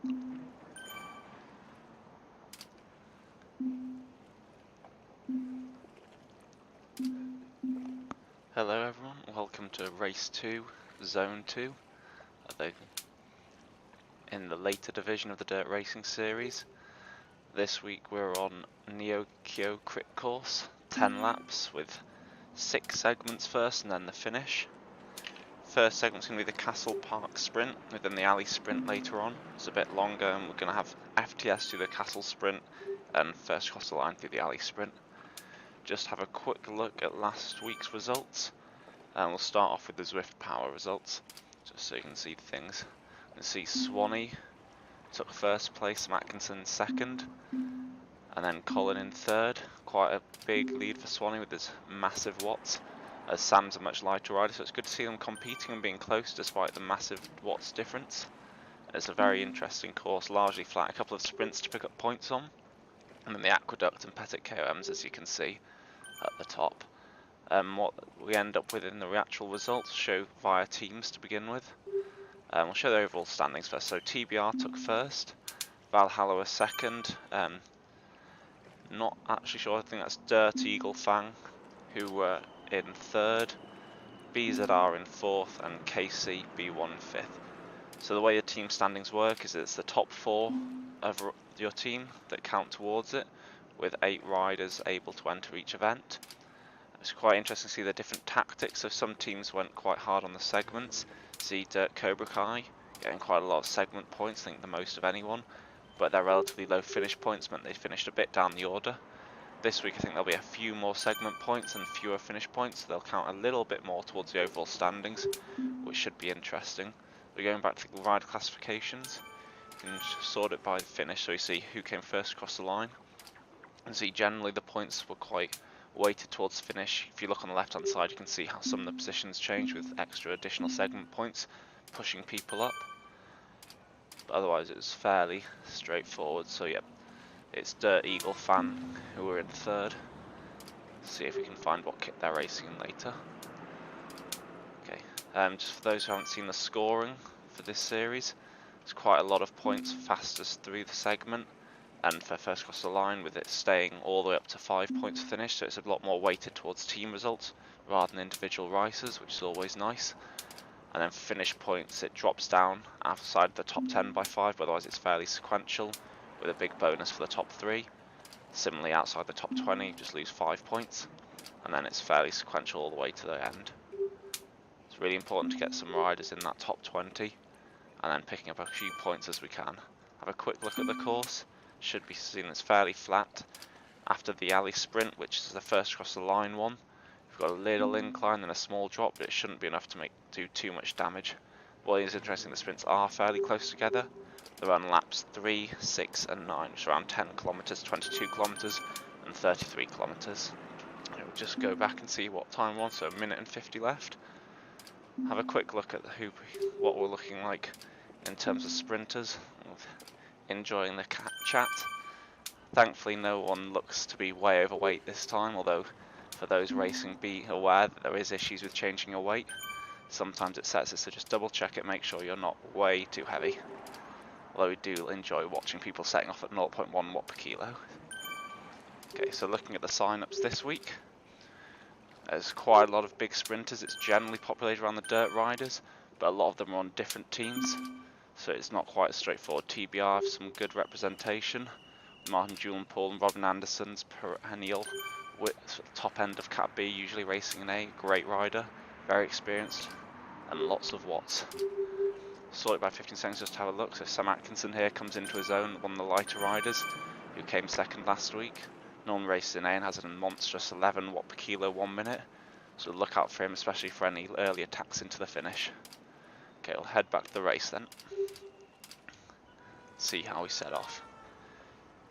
Hello everyone, welcome to Race 2, Zone 2, in the later division of the Dirt Racing series. This week we're on Neokyo Crit Course, 10 laps with 6 segments first and then the finish. First segment's going to be the Castle Park Sprint, and then the Alley Sprint later on. It's a bit longer and we're going to have FTS do the Castle Sprint and first cross the line through the Alley Sprint. Just have a quick look at last week's results. And we'll start off with the ZwiftPower results, just so you can see things. You can see Swanee took first place, Atkinson second, and then Colin in third. Quite a big lead for Swanee with his massive watts, as Sam's a much lighter rider, so it's good to see them competing and being close despite the massive watts difference. It's a very interesting course, largely flat, a couple of sprints to pick up points on, and then the Aqueduct and Petit KOMs, as you can see at the top. What we end up with in the actual results show via teams to begin with. We'll show the overall standings first. So TBR took first, Valhalla was second, not actually sure, I think that's Dirt Eagle Fang who were in third, BZR in fourth, and KC B1 in fifth. So the way the team standings work is it's the top 4 of your team that count towards it, with 8 riders able to enter each event. It's quite interesting to see the different tactics. So some teams went quite hard on the segments. See Dirt Cobra Kai getting quite a lot of segment points, I think the most of anyone, but their relatively low finish points meant they finished a bit down the order. This week I think there'll be a few more segment points and fewer finish points, so they'll count a little bit more towards the overall standings, which should be interesting. We're going back to the rider classifications. You can sort it by the finish, so you see who came first across the line. And see generally the points were quite weighted towards finish. If you look on the left hand side, you can see how some of the positions change with extra additional segment points pushing people up, but otherwise it was fairly straightforward. So yeah, it's Dirt Eagle Fan who were in third. See if we can find what kit they're racing in later. Okay, just for those who haven't seen the scoring for this series, there's quite a lot of points for fastest through the segment, and for first across the line, with it staying all the way up to 5 points finish, so it's a lot more weighted towards team results rather than individual races, which is always nice. And then for finish points, it drops down outside the top 10 by 5, but otherwise it's fairly sequential, with a big bonus for the top 3. Similarly, outside the top 20, you just lose 5 points, and then it's fairly sequential all the way to the end. It's really important to get some riders in that top 20, and then picking up a few points as we can. Have a quick look at the course. Should be seen as fairly flat. After the alley sprint, which is the first across the line one, we've got a little incline and a small drop, but it shouldn't be enough to do too much damage. What is interesting, the sprints are fairly close together. They're on laps 3, 6 and 9, which are around 10 kilometers, 22 kilometers and 33 kilometers. We'll just go back and see what time was, so a minute and 50 left. Have a quick look at what we're looking like in terms of sprinters. Enjoying the chat. Thankfully no one looks to be way overweight this time, although for those racing, be aware that there is issues with changing your weight. Sometimes it sets it, so just double check it, make sure you're not way too heavy. Although we do enjoy watching people setting off at 0.1 watt per kilo. Okay, so looking at the sign-ups this week, there's quite a lot of big sprinters. It's generally populated around the dirt riders, but a lot of them are on different teams, so it's not quite as straightforward. TBR have some good representation. Martin Julian Paul and Robin Anderson's perennial with top end of Cat B, usually racing an A, great rider, very experienced, and lots of watts. Sort it by 15 seconds just to have a look. So Sam Atkinson here comes into his own, one of the lighter riders, who came second last week. Norman races in A and has a monstrous 11 watt per kilo 1 minute, so look out for him, especially for any early attacks into the finish. Okay, we'll head back to the race then. See how we set off.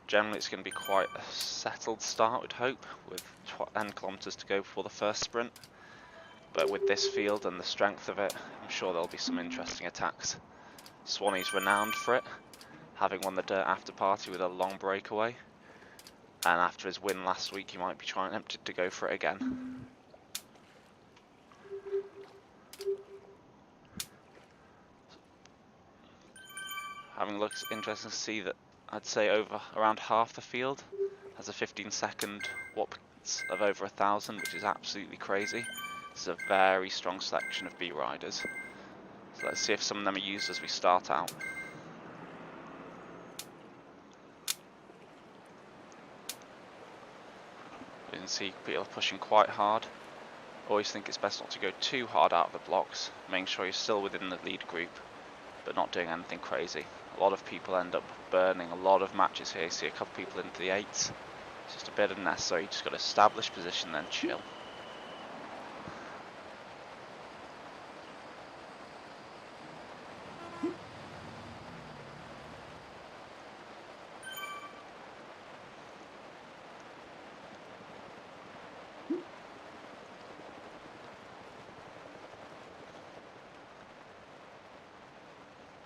Generally it's going to be quite a settled start, we'd hope, with 10 kilometers to go before the first sprint. But with this field and the strength of it, I'm sure there'll be some interesting attacks. Swanee's renowned for it, having won the Dirt After Party with a long breakaway. And after his win last week, he might be tempted to go for it again. having looked, interesting to see that I'd say around half the field has a 15-second Watt's of over 1,000, which is absolutely crazy. This is a very strong selection of B riders. So let's see if some of them are used as we start out. You can see people are pushing quite hard. Always think it's best not to go too hard out of the blocks, making sure you're still within the lead group, but not doing anything crazy. A lot of people end up burning a lot of matches here. You see a couple people into the 8s. It's just a bit unnecessary. You just got to establish position, then chill.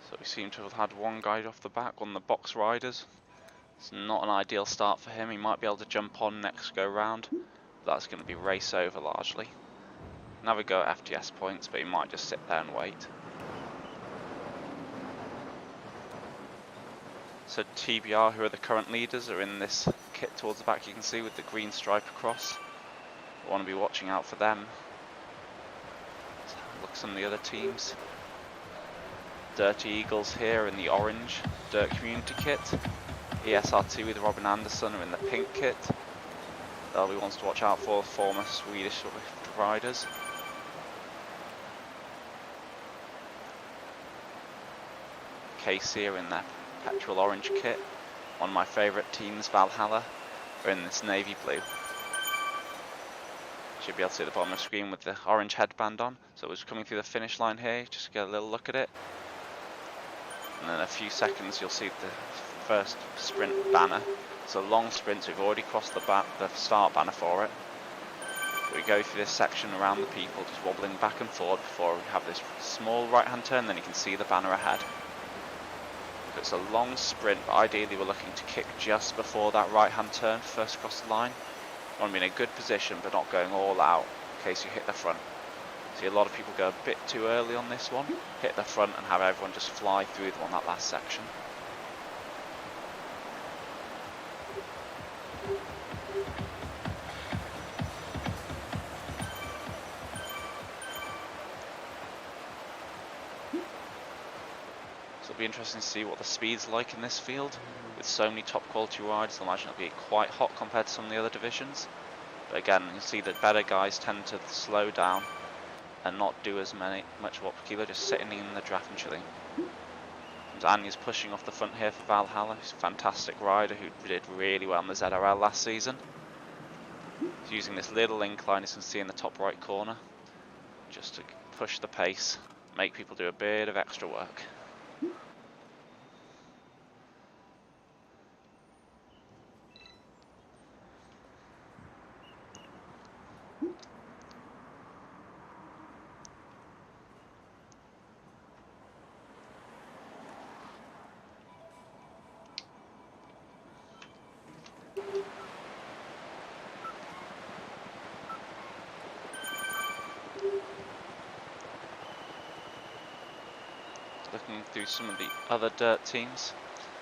So we seem to have had one guy off the back, one of the box riders. It's not an ideal start for him. He might be able to jump on next go round, but that's going to be race over largely. Now we go at FTS points, but he might just sit there and wait. So TBR, who are the current leaders, are in this kit towards the back, you can see, with the green stripe across. I want to be watching out for them. Let's look at some of the other teams. Dirty Eagles here in the orange Dirt Community kit. ESRT with Robin Anderson are in the pink kit. They'll be ones to watch out for, former Swedish Zwift riders. KC are in their petrol orange kit. One of my favourite teams, Valhalla, are in this navy blue. Should be able to see the bottom of the screen with the orange headband on. So we're coming through the finish line here, just get a little look at it. And then in a few seconds you'll see the first sprint banner. It's a long sprint, so we've already crossed the start banner for it. We go through this section around the people, just wobbling back and forward before we have this small right hand turn, then you can see the banner ahead. So it's a long sprint, but ideally we're looking to kick just before that right hand turn, first across the line. You want to be in a good position, but not going all out in case you hit the front. See a lot of people go a bit too early on this one, hit the front and have everyone just fly through them on that last section. So it'll be interesting to see what the speed's like in this field. With so many top quality riders, I imagine it'll be quite hot compared to some of the other divisions. But again, you'll see that better guys tend to slow down and not do as much what Kilo, just sitting in the draft and chilling. And Anya's pushing off the front here for Valhalla. He's a fantastic rider who did really well in the ZRL last season. He's using this little incline, as you can see in the top right corner, just to push the pace, make people do a bit of extra work. Looking through some of the other dirt teams,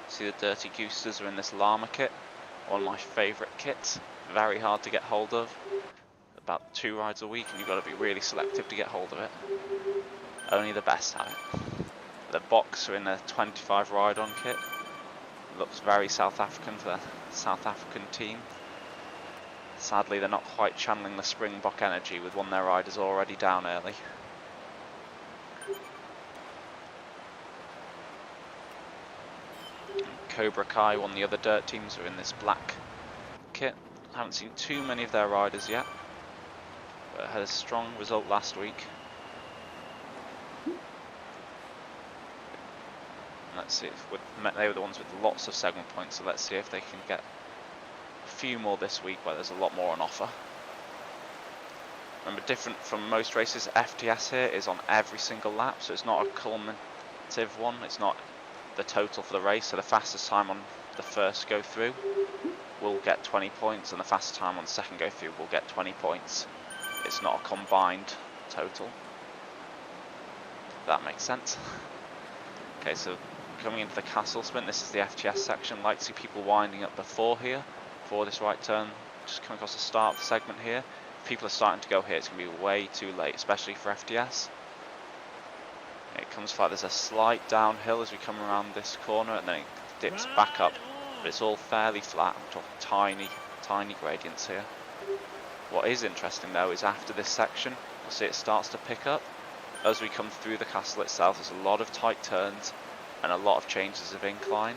see the Dirty Goosters are in this llama kit, one of my favourite kits, very hard to get hold of, about 2 rides a week and you've got to be really selective to get hold of it, only the best have it. The Box are in a 25 ride-on kit, looks very South African for the South African team. Sadly they're not quite channeling the Springbok energy with one of their riders already down early. Cobra Kai, one of the other dirt teams, are in this black kit. I haven't seen too many of their riders yet, but had a strong result last week. And let's see, they were the ones with lots of segment points, so let's see if they can get a few more this week where there's a lot more on offer. Remember, different from most races, FTS here is on every single lap, so it's not a cumulative one, it's not the total for the race, so the fastest time on the first go through will get 20 points and the fastest time on the second go through will get 20 points. It's not a combined total, if that makes sense. Okay, so coming into the castle sprint. This is the FTS section. Like to see people winding up before here, before this right turn. Just coming across the start of the segment here. If people are starting to go here, it's going to be way too late, especially for FTS. It comes flat. There's a slight downhill as we come around this corner, and then it dips back up. But it's all fairly flat. I'm talking tiny gradients here. What is interesting though is after this section, you'll see it starts to pick up. As we come through the castle itself, there's a lot of tight turns and a lot of changes of incline.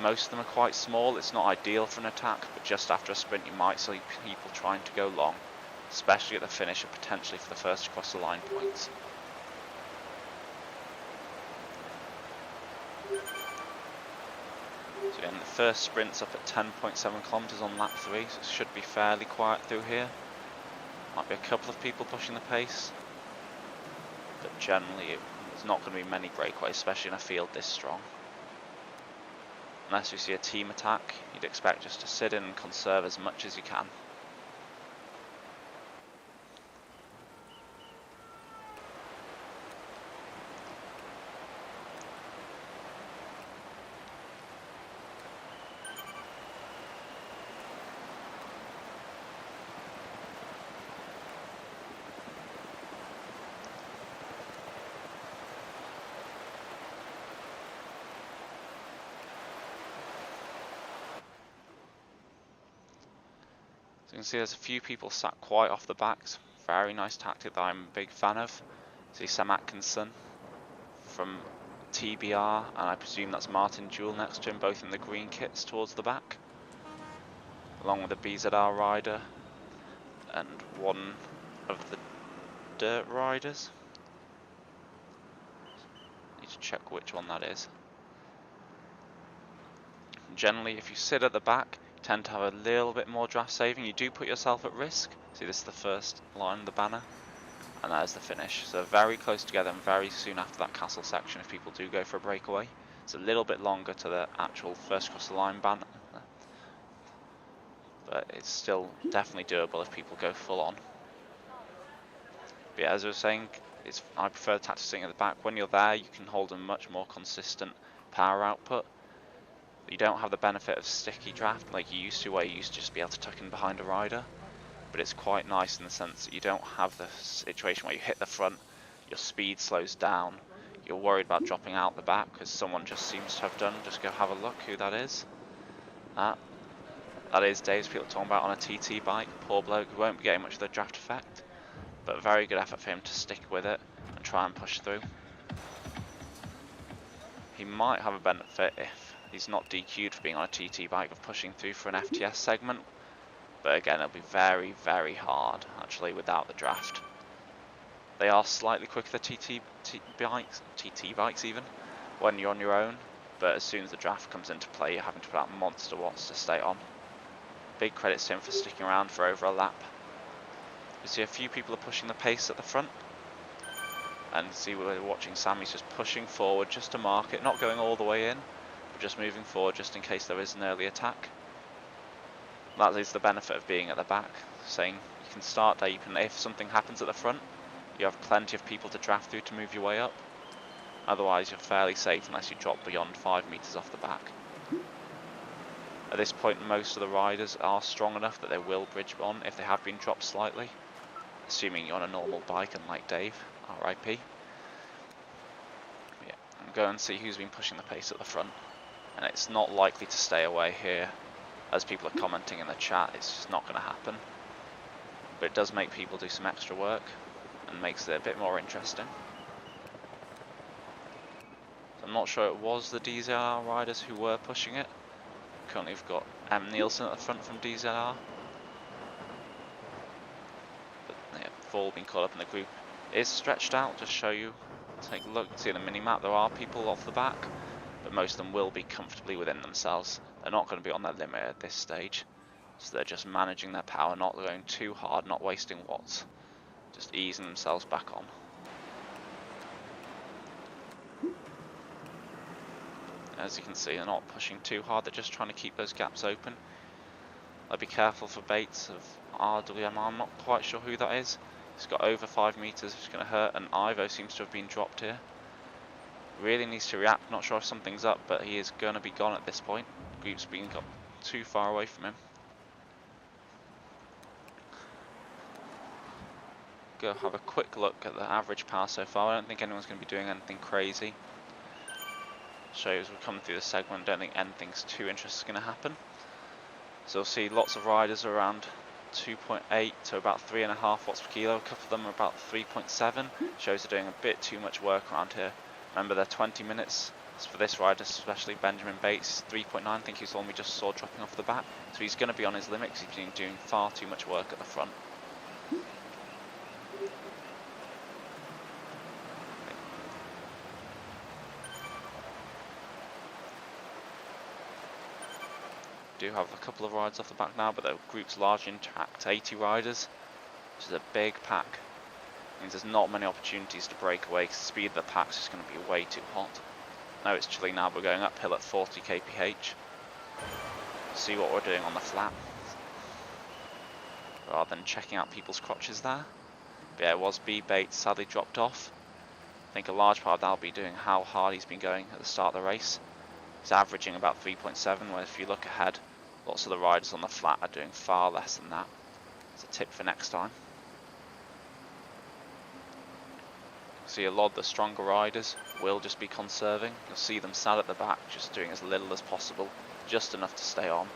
Most of them are quite small. It's not ideal for an attack, but just after a sprint you might see people trying to go long, especially at the finish and potentially for the first across the line points. So again, the first sprint's up at 10.7 kilometers on lap 3, so it should be fairly quiet through here. Might be a couple of people pushing the pace, but generally there's not going to be many breakaways, especially in a field this strong. Unless you see a team attack, you'd expect just to sit in and conserve as much as you can. So you can see there's a few people sat quite off the backs. Very nice tactic that I'm a big fan of. See Sam Atkinson from TBR, and I presume that's Martin Jewell next to him, both in the green kits towards the back, along with a BZR rider and one of the dirt riders. Need to check which one that is. Generally, if you sit at the back, you tend to have a little bit more draft saving. You do put yourself at risk. See, this is the first line of the banner, and that is the finish. So very close together, and very soon after that castle section, if people do go for a breakaway. It's a little bit longer to the actual first across the line banner, but it's still definitely doable if people go full on. But yeah, as I was saying, I prefer the tactic sitting at the back. When you're there, you can hold a much more consistent power output. You don't have the benefit of sticky draft like you used to, where you used to just be able to tuck in behind a rider. But it's quite nice in the sense that you don't have the situation where you hit the front, your speed slows down, you're worried about dropping out the back, because someone just seems to have done. Just go have a look who that is. That is Dave's people talking about on a TT bike. Poor bloke who won't be getting much of the draft effect, but a very good effort for him to stick with it and try and push through. He might have a benefit if he's not DQ'd for being on a TT bike of pushing through for an FTS segment, but again it'll be very, very hard actually without the draft. They are slightly quicker than TT bikes even, when you're on your own, but as soon as the draft comes into play you're having to put out monster watts to stay on. Big credits to him for sticking around for over a lap. You see a few people are pushing the pace at the front, and see we're watching Sammy's just pushing forward just to mark it, not going all the way in, but just moving forward just in case there is an early attack. That is the benefit of being at the back, saying you can start there, you can, if something happens at the front, you have plenty of people to draft through to move your way up. Otherwise you're fairly safe unless you drop beyond 5 meters off the back. At this point most of the riders are strong enough that they will bridge on if they have been dropped slightly, assuming you're on a normal bike unlike Dave, RIP. Yeah, and go and see who's been pushing the pace at the front, and it's not likely to stay away here. As people are commenting in the chat, it's just not going to happen, but it does make people do some extra work and makes it a bit more interesting. So I'm not sure it was the DZR riders who were pushing it. Currently we've got M. Nielsen at the front from DZR, but yeah, they've all been caught up in the group. It is stretched out, just show you, take a look, see the mini-map, there are people off the back, but most of them will be comfortably within themselves. They're not going to be on their limit at this stage, so they're just managing their power, not going too hard, not wasting watts, just easing themselves back on. As you can see, they're not pushing too hard, they're just trying to keep those gaps open. I'd be careful for Bates of RWM, I'm not quite sure who that is. He's got over 5 meters, which is going to hurt, and Ivo seems to have been dropped here. Really needs to react. Not sure if something's up, but he is going to be gone at this point. Group's been got too far away from him. Go have a quick look at the average power so far. I don't think anyone's going to be doing anything crazy. Shows we're coming through the segment. Don't think anything's too interesting going to happen. So we'll see lots of riders around 2.8 to about 3.5 watts per kilo. A couple of them are about 3.7. Shows they're doing a bit too much work around here. Remember, they're 20 minutes for this rider, especially Benjamin Bates. 3.9, I think he's the one we just saw dropping off the back. So he's going to be on his limit because he's been doing far too much work at the front. Do have a couple of rides off the back now, but the group's largely intact. 80 riders, which is a big pack. Means there's not many opportunities to break away because the speed of the pack's just going to be way too hot. Now it's chilly now, we're going uphill at 40 kph. See what we're doing on the flat, rather than checking out people's crotches there. But yeah, it was B Bates, sadly dropped off. I think a large part of that will be doing how hard he's been going at the start of the race. He's averaging about 3.7, where if you look ahead, lots of the riders on the flat are doing far less than that. It's a tip for next time. See, a lot of the stronger riders will just be conserving. You'll see them sat at the back, just doing as little as possible, just enough to stay on.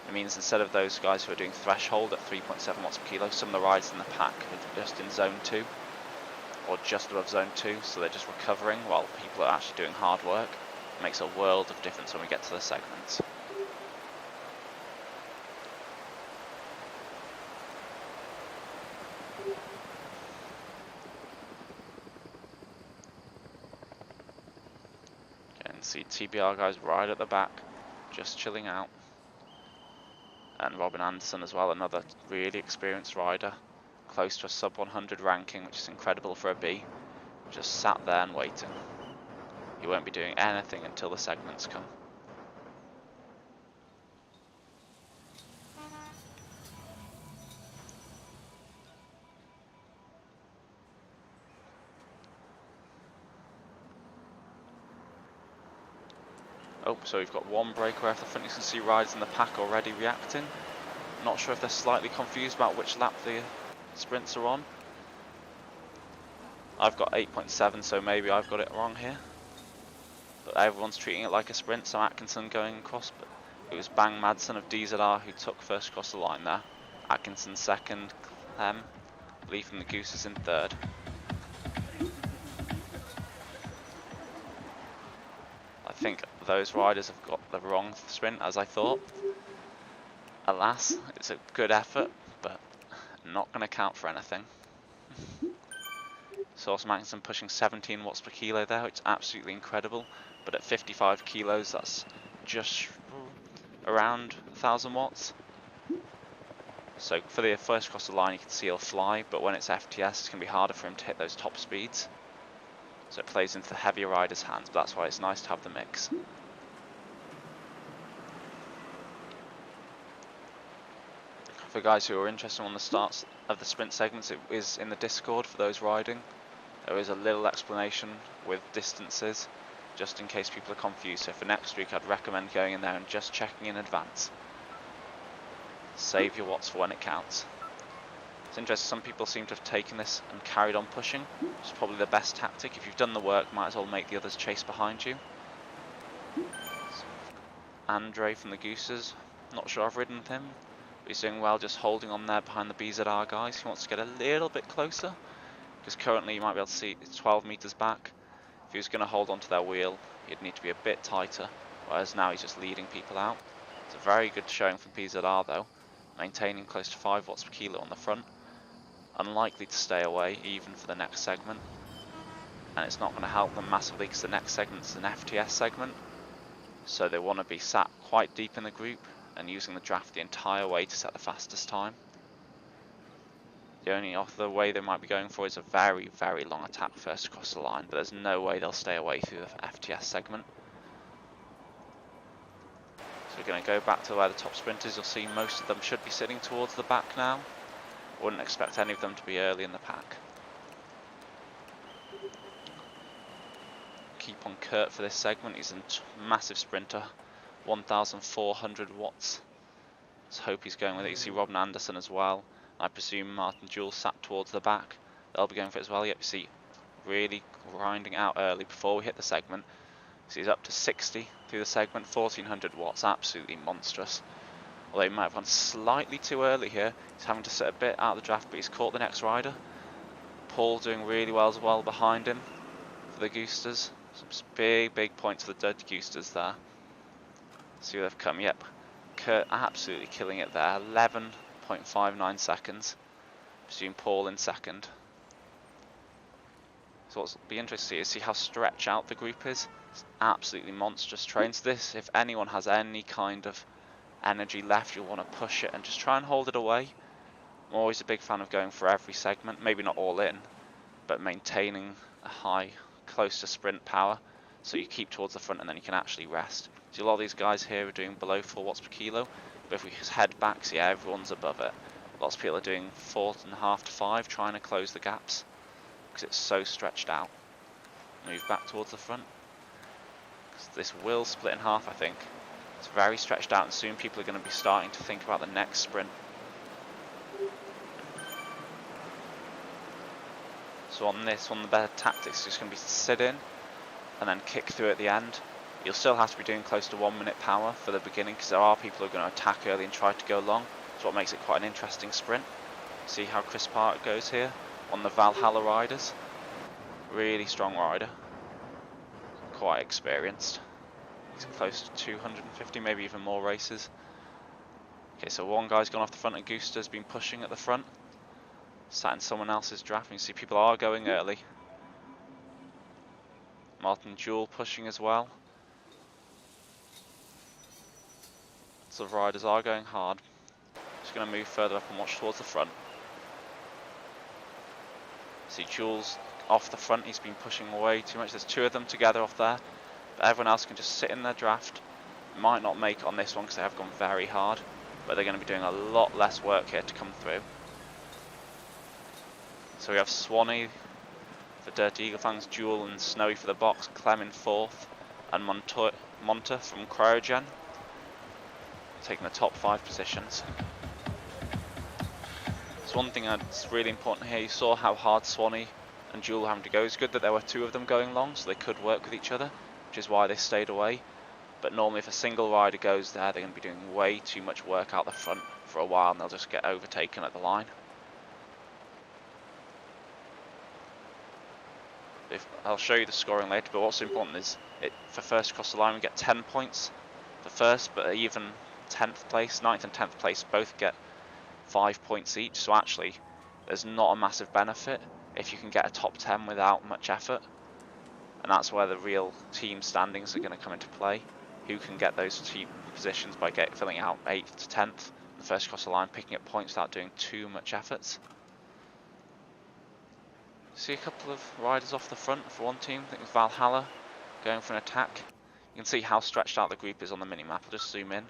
It means instead of those guys who are doing threshold at 3.7 watts per kilo, some of the riders in the pack are just in zone 2, or just above zone 2, so they're just recovering while people are actually doing hard work. It makes a world of difference when we get to the segments. See TBR guys right at the back, just chilling out. And Robin Anderson as well, another really experienced rider, close to a sub 100 ranking, which is incredible for a B. Just sat there and waiting. He won't be doing anything until the segments come. Oh, so we've got one breakaway off the front. You can see riders in the pack already reacting. Not sure if they're slightly confused about which lap the sprints are on. I've got 8.7, so maybe I've got it wrong here. But everyone's treating it like a sprint, so Atkinson going across, but it was Bang Madsen of DZR who took first across the line there. Atkinson second, Lee from the Gooses in third. I think those riders have got the wrong sprint, as I thought. Alas, it's a good effort, but not going to count for anything. Sauce Atkinson pushing 17 watts per kilo there, it's absolutely incredible. But at 55 kilos, that's just around 1,000 watts. So for the first across the line, you can see he'll fly, but when it's FTS, it's going to be harder for him to hit those top speeds. So it plays into the heavier riders' hands, but that's why it's nice to have the mix. For guys who are interested on the starts of the sprint segments, it is in the Discord for those riding. There is a little explanation with distances, just in case people are confused. So for next week, I'd recommend going in there and just checking in advance. Save your watts for when it counts. It's interesting, some people seem to have taken this and carried on pushing, which is probably the best tactic. If you've done the work, might as well make the others chase behind you. Andre from the Gooses, not sure I've ridden with him, but he's doing well just holding on there behind the BZR guys. He wants to get a little bit closer, because currently you might be able to see it's 12 meters back. If he was going to hold onto their wheel, he'd need to be a bit tighter, whereas now he's just leading people out. It's a very good showing from BZR though, maintaining close to 5 watts per kilo on the front. Unlikely to stay away even for the next segment, and it's not going to help them massively because the next segment is an FTS segment, so they want to be sat quite deep in the group and using the draft the entire way to set the fastest time. The only other way they might be going for is a very, very long attack first across the line, but there's no way they'll stay away through the FTS segment. So we're going to go back to where the top sprinters, you'll see most of them should be sitting towards the back now. Wouldn't expect any of them to be early in the pack. keep on Kurt for this segment. He's a massive sprinter, 1,400 watts. Let's hope he's going with it. You see Robin Anderson as well. I presume Martin Jewell sat towards the back. They'll be going for it as well. Yep, you see, really grinding out early before we hit the segment. So he's up to 60 through the segment, 1,400 watts, absolutely monstrous. Although he might have gone slightly too early here. He's having to sit a bit out of the draft, but he's caught the next rider. Paul doing really well as well behind him for the Goosters. Some big points for the Dirty Goosters there. See where they've come. Yep, Kurt absolutely killing it there. 11.59 seconds. Presume Paul in second. So what'll be interesting is see how stretched out the group is. It's absolutely monstrous trains. This, if anyone has any kind of energy left, you'll want to push it and just try and hold it away. I'm always a big fan of going for every segment, maybe not all in, but maintaining a high, close to sprint power, so you keep towards the front and then you can actually rest. See, a lot of these guys here are doing below 4 watts per kilo, but if we just head back, see, everyone's above it. Lots of people are doing 4.5 to 5, trying to close the gaps, because it's so stretched out. Move back towards the front. This will split in half, I think. It's very stretched out, and soon people are going to be starting to think about the next sprint. So on this, one of the better tactics is just going to be to sit in and then kick through at the end. You'll still have to be doing close to 1 minute power for the beginning, because there are people who are going to attack early and try to go long. That's what makes it quite an interesting sprint. See how Chris Park goes here on the Valhalla riders. Really strong rider. Quite experienced. He's close to 250, maybe even more races. Okay, so one guy's gone off the front and Gooster's been pushing at the front. Sat in someone else's draft. You see people are going early. Martin Jewell pushing as well. So the riders are going hard. Just going to move further up and watch towards the front. See Jewell's off the front. He's been pushing away too much. There's 2 of them together off there. But everyone else can just sit in their draft. Might not make it on this one because they have gone very hard. But they're going to be doing a lot less work here to come through. So we have Swanee for Dirty Eagle Fangs, Jewell and Snowy for the box, Clem in 4th, and Monta from Cryogen taking the top 5 positions. So one thing that's really important here, you saw how hard Swanee and Jewell were having to go. It's good that there were 2 of them going long, so they could work with each other, which is why they stayed away. But normally if a single rider goes there, they're going to be doing way too much work out the front for a while, and they'll just get overtaken at the line. I'll show you the scoring later, but what's important is for first across the line we get 10 points for first, but even 10th place, 9th and 10th place both get 5 points each. So actually there's not a massive benefit if you can get a top 10 without much effort, and that's where the real team standings are going to come into play. Who can get those team positions by filling out 8th to 10th, the first across the line, picking up points without doing too much efforts. See a couple of riders off the front for one team. I think it's Valhalla going for an attack. You can see how stretched out the group is on the mini-map. I'll just zoom in.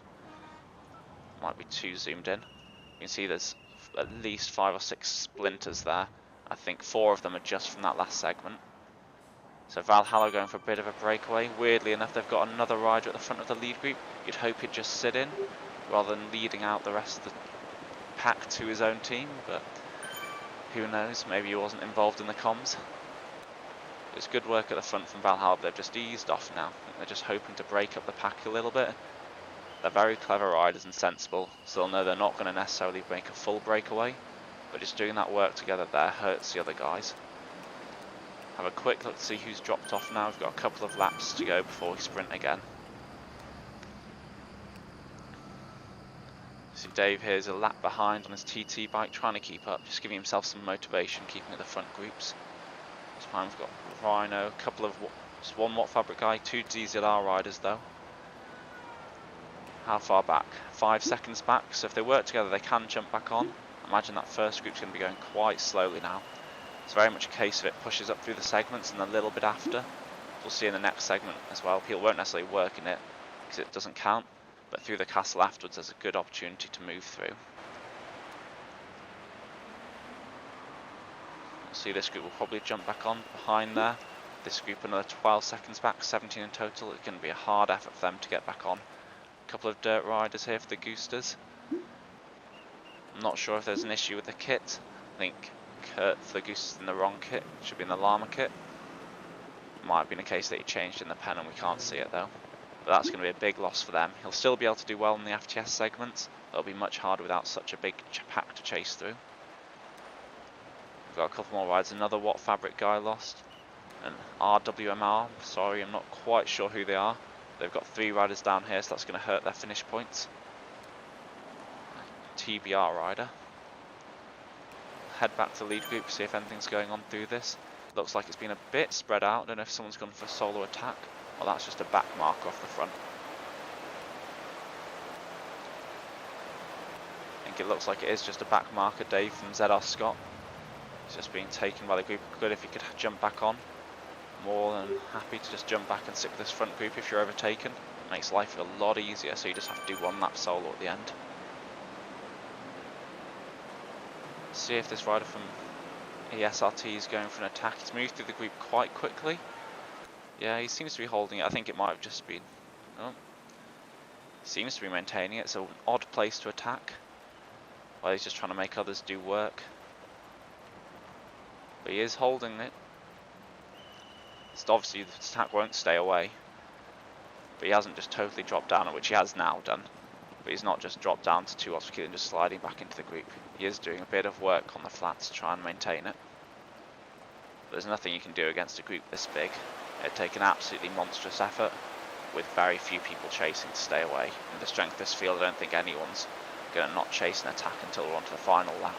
Might be too zoomed in. You can see there's at least 5 or 6 splinters there. I think 4 of them are just from that last segment. So Valhalla going for a bit of a breakaway. Weirdly enough, they've got another rider at the front of the lead group. You'd hope he'd just sit in rather than leading out the rest of the pack to his own team, but who knows, maybe he wasn't involved in the comms. It's good work at the front from Valhalla, but they've just eased off now. I think they're just hoping to break up the pack a little bit. They're very clever riders and sensible, so they'll know they're not going to necessarily make a full breakaway, but just doing that work together there hurts the other guys. Have a quick look to see who's dropped off now. We've got a couple of laps to go before we sprint again. See Dave here's a lap behind on his TT bike, trying to keep up, just giving himself some motivation, keeping at the front groups. This time we've got Rhino, a couple of, just 1 Watt Fabric guy, 2 DZR riders though. How far back? 5 seconds back, so if they work together they can jump back on. Imagine that first group's going to be going quite slowly now. It's very much a case of it pushes up through the segments and a little bit after. We'll see in the next segment as well. People won't necessarily work in it because it doesn't count, but through the castle afterwards there's a good opportunity to move through. We'll see this group will probably jump back on behind there. this group another 12 seconds back, 17 in total. It's going to be a hard effort for them to get back on. A couple of dirt riders here for the Goosters. I'm not sure if there's an issue with the kit. I think Kurt for the Goosters in the wrong kit, should be in the llama kit. Might have been a case that he changed in the pen and we can't see it though. But that's going to be a big loss for them. He'll still be able to do well in the FTS segments. It'll be much harder without such a big pack to chase through. We've got a couple more rides. Another Watt Fabric guy lost. And RWMR, sorry, I'm not quite sure who they are. They've got 3 riders down here, so that's going to hurt their finish points. TBR rider. Head back to the lead group, see if anything's going on through this. Looks like it's been a bit spread out. I don't know if someone's gone for a solo attack. Well, that's just a back marker off the front. I think it looks like it is just a back marker. Dave from ZR Scott. He's just being taken by the group. Good if he could jump back on. More than happy to just jump back and stick with this front group if you're overtaken. It makes life a lot easier, so you just have to do 1 lap solo at the end. See if this rider from ESRT is going for an attack. He's moved through the group quite quickly. Yeah, he seems to be holding it. I think it might have just been... Oh. He seems to be maintaining it. It's an odd place to attack. While he's just trying to make others do work. But he is holding it. So obviously the attack won't stay away. But he hasn't just totally dropped down, which he has now done. But he's not just dropped down to 2 obstacles and just sliding back into the group. He is doing a bit of work on the flats to try and maintain it. But there's nothing you can do against a group this big. It'd take an absolutely monstrous effort with very few people chasing to stay away. In the strength of this field, I don't think anyone's going to not chase an attack until we're on to the final lap.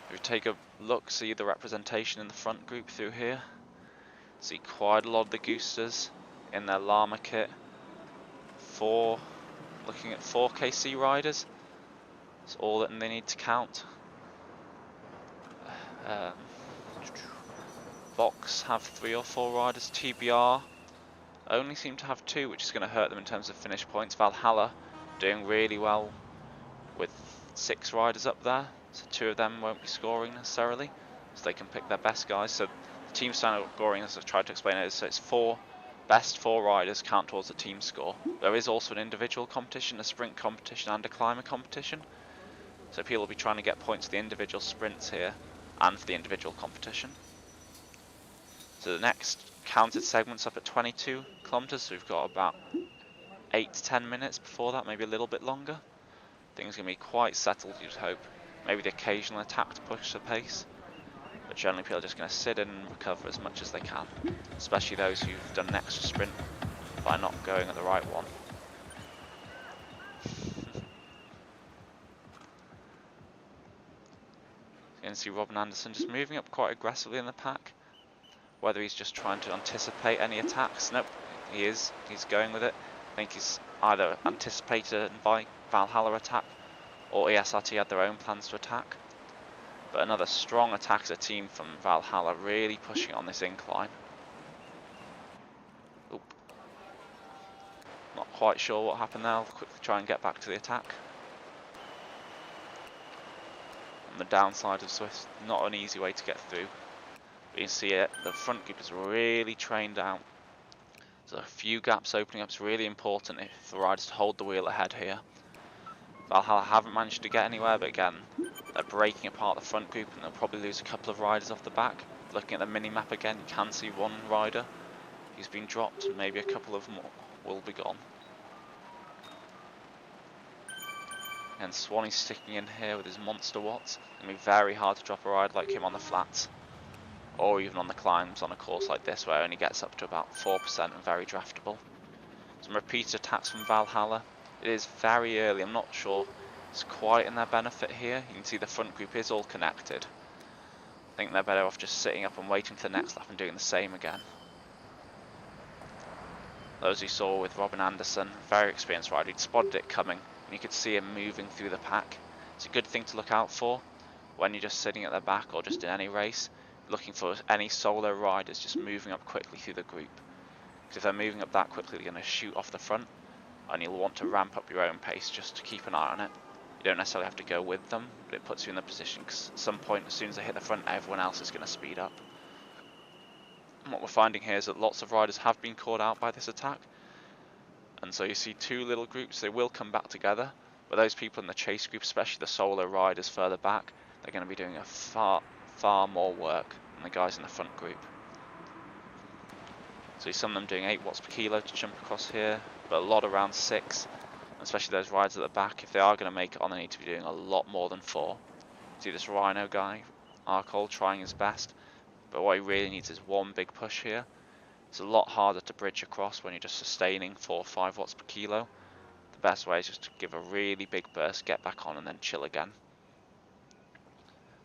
If we take a look, see the representation in the front group through here. See quite a lot of the Goosters in their llama kit. Looking at 4 KC riders. That's all that they need to count. Box have 3 or 4 riders. TBR only seem to have 2, which is going to hurt them in terms of finish points. Valhalla doing really well with 6 riders up there, so 2 of them won't be scoring necessarily, so they can pick their best guys. So the team standard scoring, as I've tried to explain it, is so it's 4 best 4 riders count towards the team score. There is also an individual competition, a sprint competition and a climber competition, so people will be trying to get points for the individual sprints here and for the individual competition. So the next counted segment's up at 22 kilometers, so we've got about 8 to 10 minutes before that, maybe a little bit longer. Things are going to be quite settled, you'd hope. Maybe the occasional attack to push the pace, but generally people are just going to sit in and recover as much as they can, especially those who've done an extra sprint by not going at the right one. You can see Robin Anderson just moving up quite aggressively in the pack. Whether he's just trying to anticipate any attacks, nope, he is. He's going with it. I think he's either anticipated a Valhalla attack, or ESRT had their own plans to attack. But another strong attack as a team from Valhalla, really pushing on this incline. Oop. Not quite sure what happened there. I'll quickly try and get back to the attack. On the downside of Zwift, not an easy way to get through. But you can see it, the front group is really trained out. So a few gaps opening up is really important if the riders to hold the wheel ahead here. Valhalla haven't managed to get anywhere, but again, they're breaking apart the front group and they'll probably lose a couple of riders off the back. Looking at the mini-map again, you can see 1 rider who's been dropped, maybe a couple of more will be gone. And Swanee's sticking in here with his monster watts. It's going to be very hard to drop a rider like him on the flats, or even on the climbs on a course like this where it only gets up to about 4% and very draftable. Some repeated attacks from Valhalla. It is very early, I'm not sure it's quite in their benefit here. You can see the front group is all connected. I think they're better off just sitting up and waiting for the next lap and doing the same again. Those you saw with Robin Anderson, very experienced rider, he'd spotted it coming and you could see him moving through the pack. It's a good thing to look out for when you're just sitting at the back or just in any race. Looking for any solo riders just moving up quickly through the group. Because if they're moving up that quickly, they're going to shoot off the front, and you'll want to ramp up your own pace just to keep an eye on it. You don't necessarily have to go with them, but it puts you in the position, because at some point, as soon as they hit the front, everyone else is going to speed up. And what we're finding here is that lots of riders have been caught out by this attack, and so you see two little groups. They will come back together, but those people in the chase group, especially the solo riders further back, they're going to be doing a far more work than the guys in the front group. So you see some of them doing 8 watts per kilo to jump across here, but a lot around 6, especially those riders at the back. If they are going to make it on, they need to be doing a lot more than 4. See this Rhino guy, Arcole, trying his best, but what he really needs is one big push here. It's a lot harder to bridge across when you're just sustaining 4 or 5 watts per kilo. The best way is just to give a really big burst, get back on, and then chill again.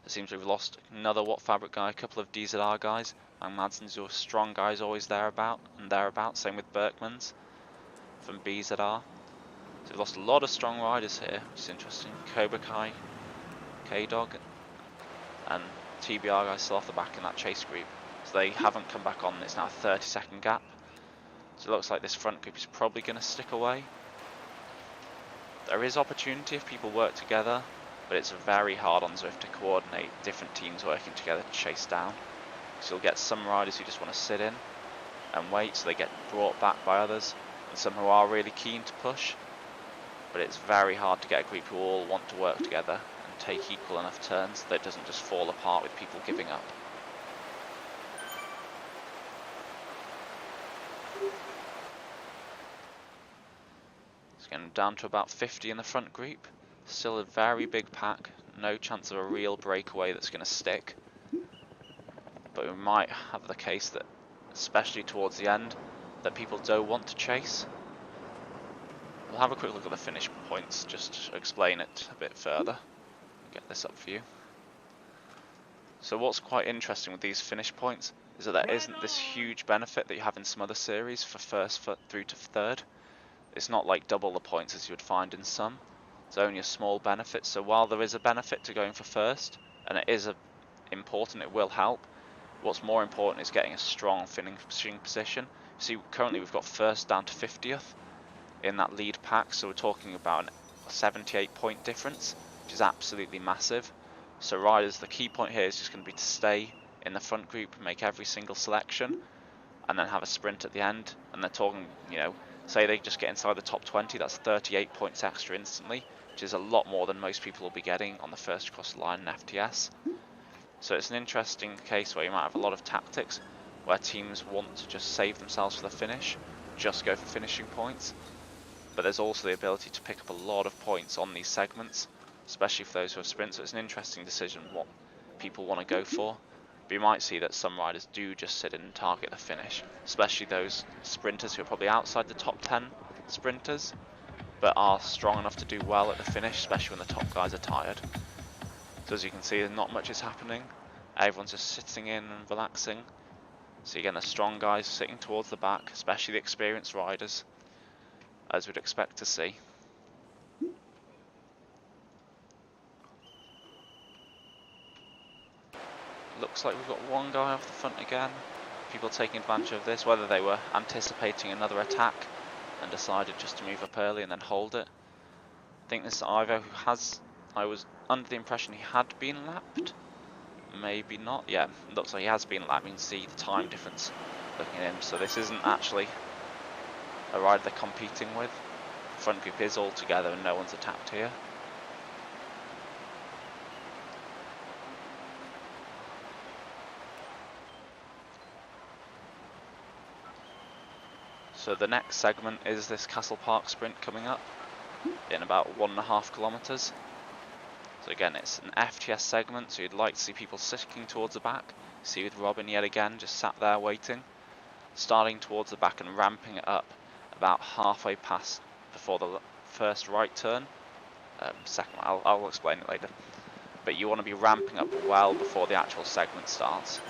It seems we've lost another Watt Fabric guy, a couple of DZR guys. Like Madsen's your strong guys always thereabouts. Same with Berkman's from BZR. So we've lost a lot of strong riders here, which is interesting. Cobra Kai, K-Dog, and TBR guys still off the back in that chase group. So they haven't come back on. It's now a 30-second gap. So it looks like this front group is probably going to stick away. There is opportunity if people work together, but it's very hard on Zwift to coordinate different teams working together to chase down. So you'll get some riders who just want to sit in and wait, so they get brought back by others, and some who are really keen to push. But it's very hard to get a group who all want to work together and take equal enough turns that it doesn't just fall apart with people giving up. It's getting down to about 50 in the front group. Still a very big pack, no chance of a real breakaway that's going to stick. But we might have the case that, especially towards the end, that people don't want to chase. We'll have a quick look at the finish points just to explain it a bit further. Get this up for you. So what's quite interesting with these finish points is that there isn't this huge benefit that you have in some other series for first through to third. It's not like double the points as you would find in some. It's only a small benefit. So while there is a benefit to going for first, and it is important, it will help. What's more important is getting a strong finishing position. See, currently we've got first down to 50th in that lead pack, so we're talking about a 78 point difference, which is absolutely massive. So riders, the key point here is just going to be to stay in the front group, make every single selection, and then have a sprint at the end. And they're talking, you know, say they just get inside the top 20, that's 38 points extra instantly, which is a lot more than most people will be getting on the first across the line in FTS. So it's an interesting case where you might have a lot of tactics where teams want to just save themselves for the finish, just go for finishing points. But there's also the ability to pick up a lot of points on these segments, especially for those who have sprints. So it's an interesting decision what people want to go for. But you might see that some riders do just sit in and target the finish, especially those sprinters who are probably outside the top 10 sprinters, but are strong enough to do well at the finish, especially when the top guys are tired. So as you can see, not much is happening. Everyone's just sitting in and relaxing. So again, the strong guys sitting towards the back, especially the experienced riders, as we'd expect to see. Looks like we've got one guy off the front again. People taking advantage of this, whether they were anticipating another attack and decided just to move up early and then hold it. I think this is Ivo who has, I was under the impression he had been lapped. Maybe not. Yeah, looks like he has been lapped. You can see the time difference looking at him. So this isn't actually a rider they're competing with. The front group is all together and no one's attacked here. So the next segment is this Castle Park sprint coming up in about 1.5 kilometers. So again, it's an FTS segment, so you'd like to see people sitting towards the back. See with Robin yet again, just sat there waiting, starting towards the back and ramping it up about halfway past before the first right turn. Second, I'll explain it later. But you want to be ramping up well before the actual segment starts.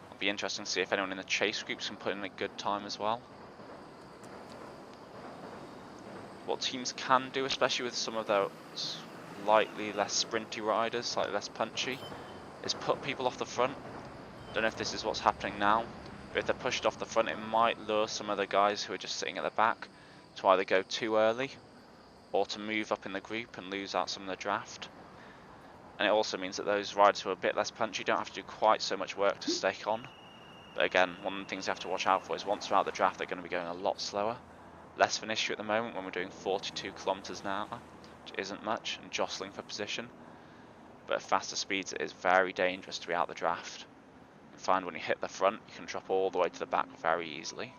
It'll be interesting to see if anyone in the chase groups can put in a good time as well. What teams can do, especially with some of those slightly less sprinty riders, slightly less punchy, is put people off the front. Don't know if this is what's happening now, but if they're pushed off the front, it might lure some of the guys who are just sitting at the back to either go too early or to move up in the group and lose out some of the draft. And it also means that those riders who are a bit less punchy don't have to do quite so much work to stay on. But again, one of the things you have to watch out for is once they're out of the draft, they're going to be going a lot slower. Less of an issue at the moment when we're doing 42 kilometers an hour, which isn't much, and jostling for position. But at faster speeds, it is very dangerous to be out of the draft. You find when you hit the front, you can drop all the way to the back very easily.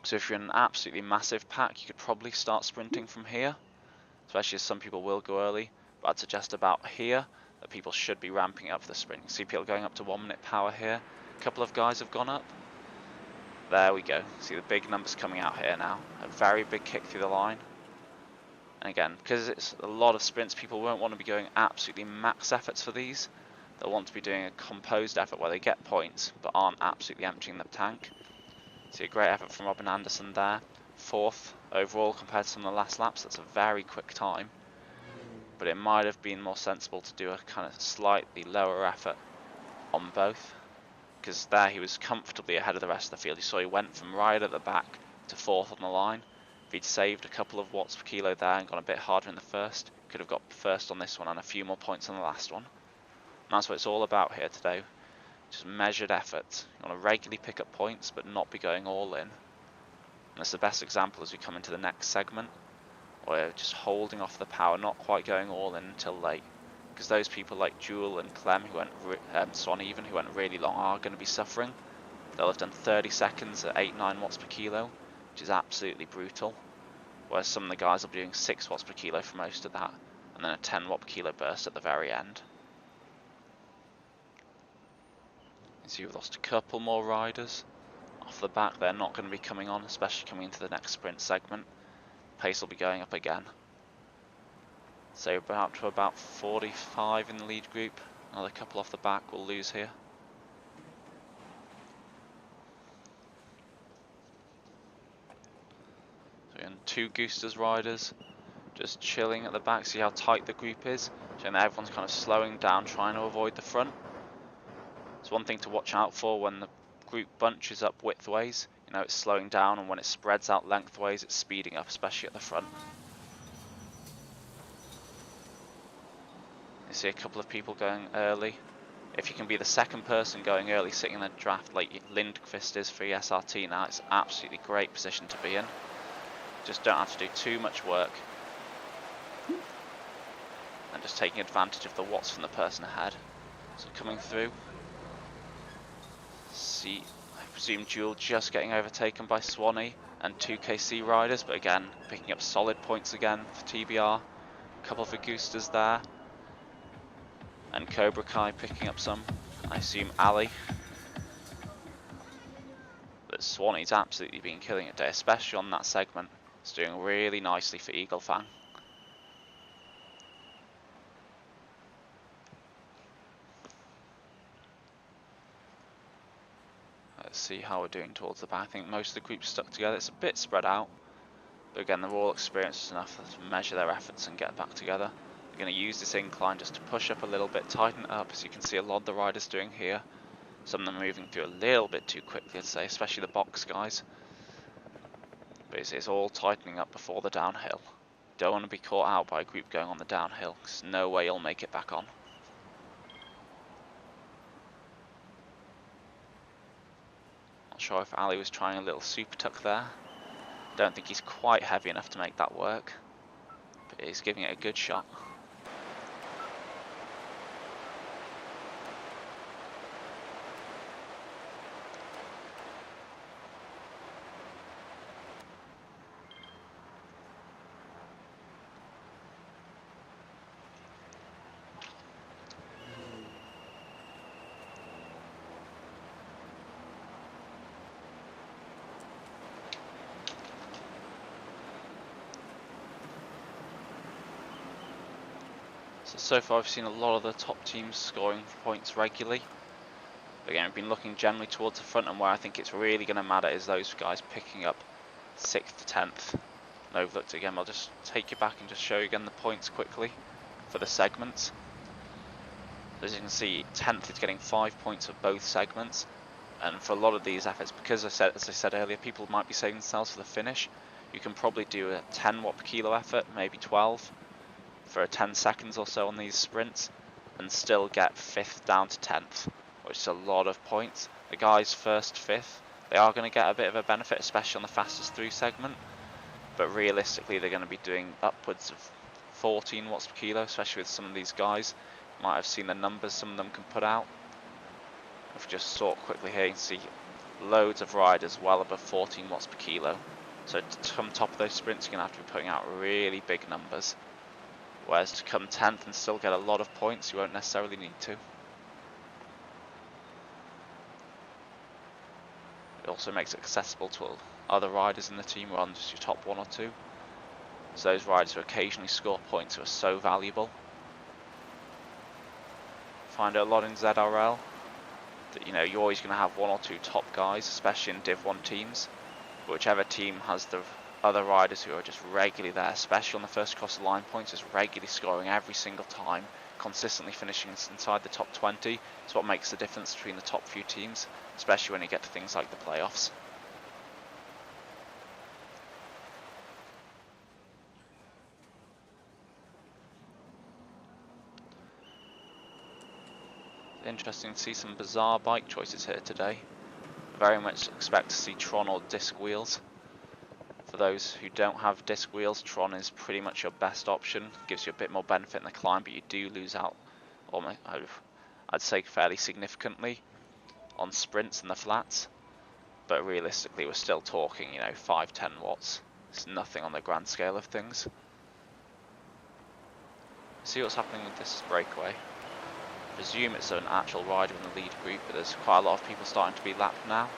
So if you're in an absolutely massive pack, you could probably start sprinting from here, especially as some people will go early. But I'd suggest about here that people should be ramping up for the sprint. You see people going up to 1 minute power here. A couple of guys have gone up. There we go. See the big numbers coming out here now. A very big kick through the line. And again, because it's a lot of sprints, people won't want to be going absolutely max efforts for these. They'll want to be doing a composed effort where they get points, but aren't absolutely emptying the tank. See a great effort from Robin Anderson there. 4th overall compared to some of the last laps. That's a very quick time. But it might have been more sensible to do a kind of slightly lower effort on both. Because there he was comfortably ahead of the rest of the field. You saw he went from right at the back to 4th on the line. If he'd saved a couple of watts per kilo there and gone a bit harder in the first, could have got first on this one and a few more points on the last one. And that's what it's all about here today. Just measured effort. You want to regularly pick up points but not be going all in. And that's the best example as we come into the next segment, where just holding off the power, not quite going all in until late. Because those people like Jewel and Clem, who went Swan even, who went really long, are going to be suffering. They'll have done 30 seconds at 8-9 watts per kilo, which is absolutely brutal. Whereas some of the guys will be doing 6 watts per kilo for most of that, and then a 10 watt per kilo burst at the very end. You see we've lost a couple more riders. Off the back, they're not going to be coming on, especially coming into the next sprint segment. Pace will be going up again. So about to about 45 in the lead group. Another couple off the back we'll lose here. So we're in 2 Goosters riders, just chilling at the back. See how tight the group is. Showing that everyone's kind of slowing down, trying to avoid the front. It's one thing to watch out for when the group bunches up widthways. You know, it's slowing down, and when it spreads out lengthways, it's speeding up, especially at the front. You see a couple of people going early. If you can be the second person going early, sitting in the draft like Lindqvist is for SRT now, it's an absolutely great position to be in. Just don't have to do too much work. And just taking advantage of the watts from the person ahead. So coming through. See, I presume Jewel just getting overtaken by Swanee and 2 KC riders, but again, picking up solid points again for TBR. A couple for Goosters there. And Cobra Kai picking up some. I assume Ali. But Swanee's absolutely been killing it today, especially on that segment. It's doing really nicely for Eagle Fang. Let's see how we're doing towards the back. I think most of the group's stuck together. It's a bit spread out. But again, they're all experienced enough to measure their efforts and get back together. They're going to use this incline just to push up a little bit, tighten it up, as you can see a lot of the riders doing here. Some of them moving through a little bit too quickly, I'd say, especially the box guys. But it's all tightening up before the downhill. Don't want to be caught out by a group going on the downhill, because no way you'll make it back on. Not sure if Ali was trying a little super tuck there. Don't think he's quite heavy enough to make that work, but he's giving it a good shot. So far I've seen a lot of the top teams scoring points regularly. But again, we've been looking generally towards the front, and where I think it's really going to matter is those guys picking up 6th to 10th. And overlooked again, I'll just take you back and just show you again the points quickly for the segments. As you can see, 10th is getting 5 points for both segments, And for a lot of these efforts, because as I said earlier, people might be saving themselves for the finish, you can probably do a 10 watt per kilo effort, maybe 12, for 10 seconds or so on these sprints, and still get 5th down to 10th, which is a lot of points. The guys 1st, 5th, they are going to get a bit of a benefit, especially on the fastest through segment, but realistically they're going to be doing upwards of 14 watts per kilo, especially with some of these guys. You might have seen the numbers some of them can put out. If we just sort quickly here, you can see loads of riders well above 14 watts per kilo. So to come top of those sprints, you're going to have to be putting out really big numbers. Whereas to come 10th and still get a lot of points, you won't necessarily need to. It also makes it accessible to other riders in the team rather than just your top 1 or 2. So those riders who occasionally score points who are so valuable. Find it a lot in ZRL. That, you know, you're always going to have 1 or 2 top guys, especially in Div 1 teams. But whichever team has the other riders who are just regularly there, especially on the first cross the line points, just regularly scoring every single time, consistently finishing inside the top 20, is what makes the difference between the top few teams, especially when you get to things like the playoffs. Interesting to see some bizarre bike choices here today. Very much expect to see Tron or disc wheels. For those who don't have disc wheels, Tron is pretty much your best option. Gives you a bit more benefit in the climb, but you do lose out, almost, I'd say fairly significantly, on sprints and the flats. But realistically, we're still talking, you know, 5-10 watts. It's nothing on the grand scale of things. See what's happening with this breakaway. I presume it's an actual rider in the lead group, but there's quite a lot of people starting to be lapped now.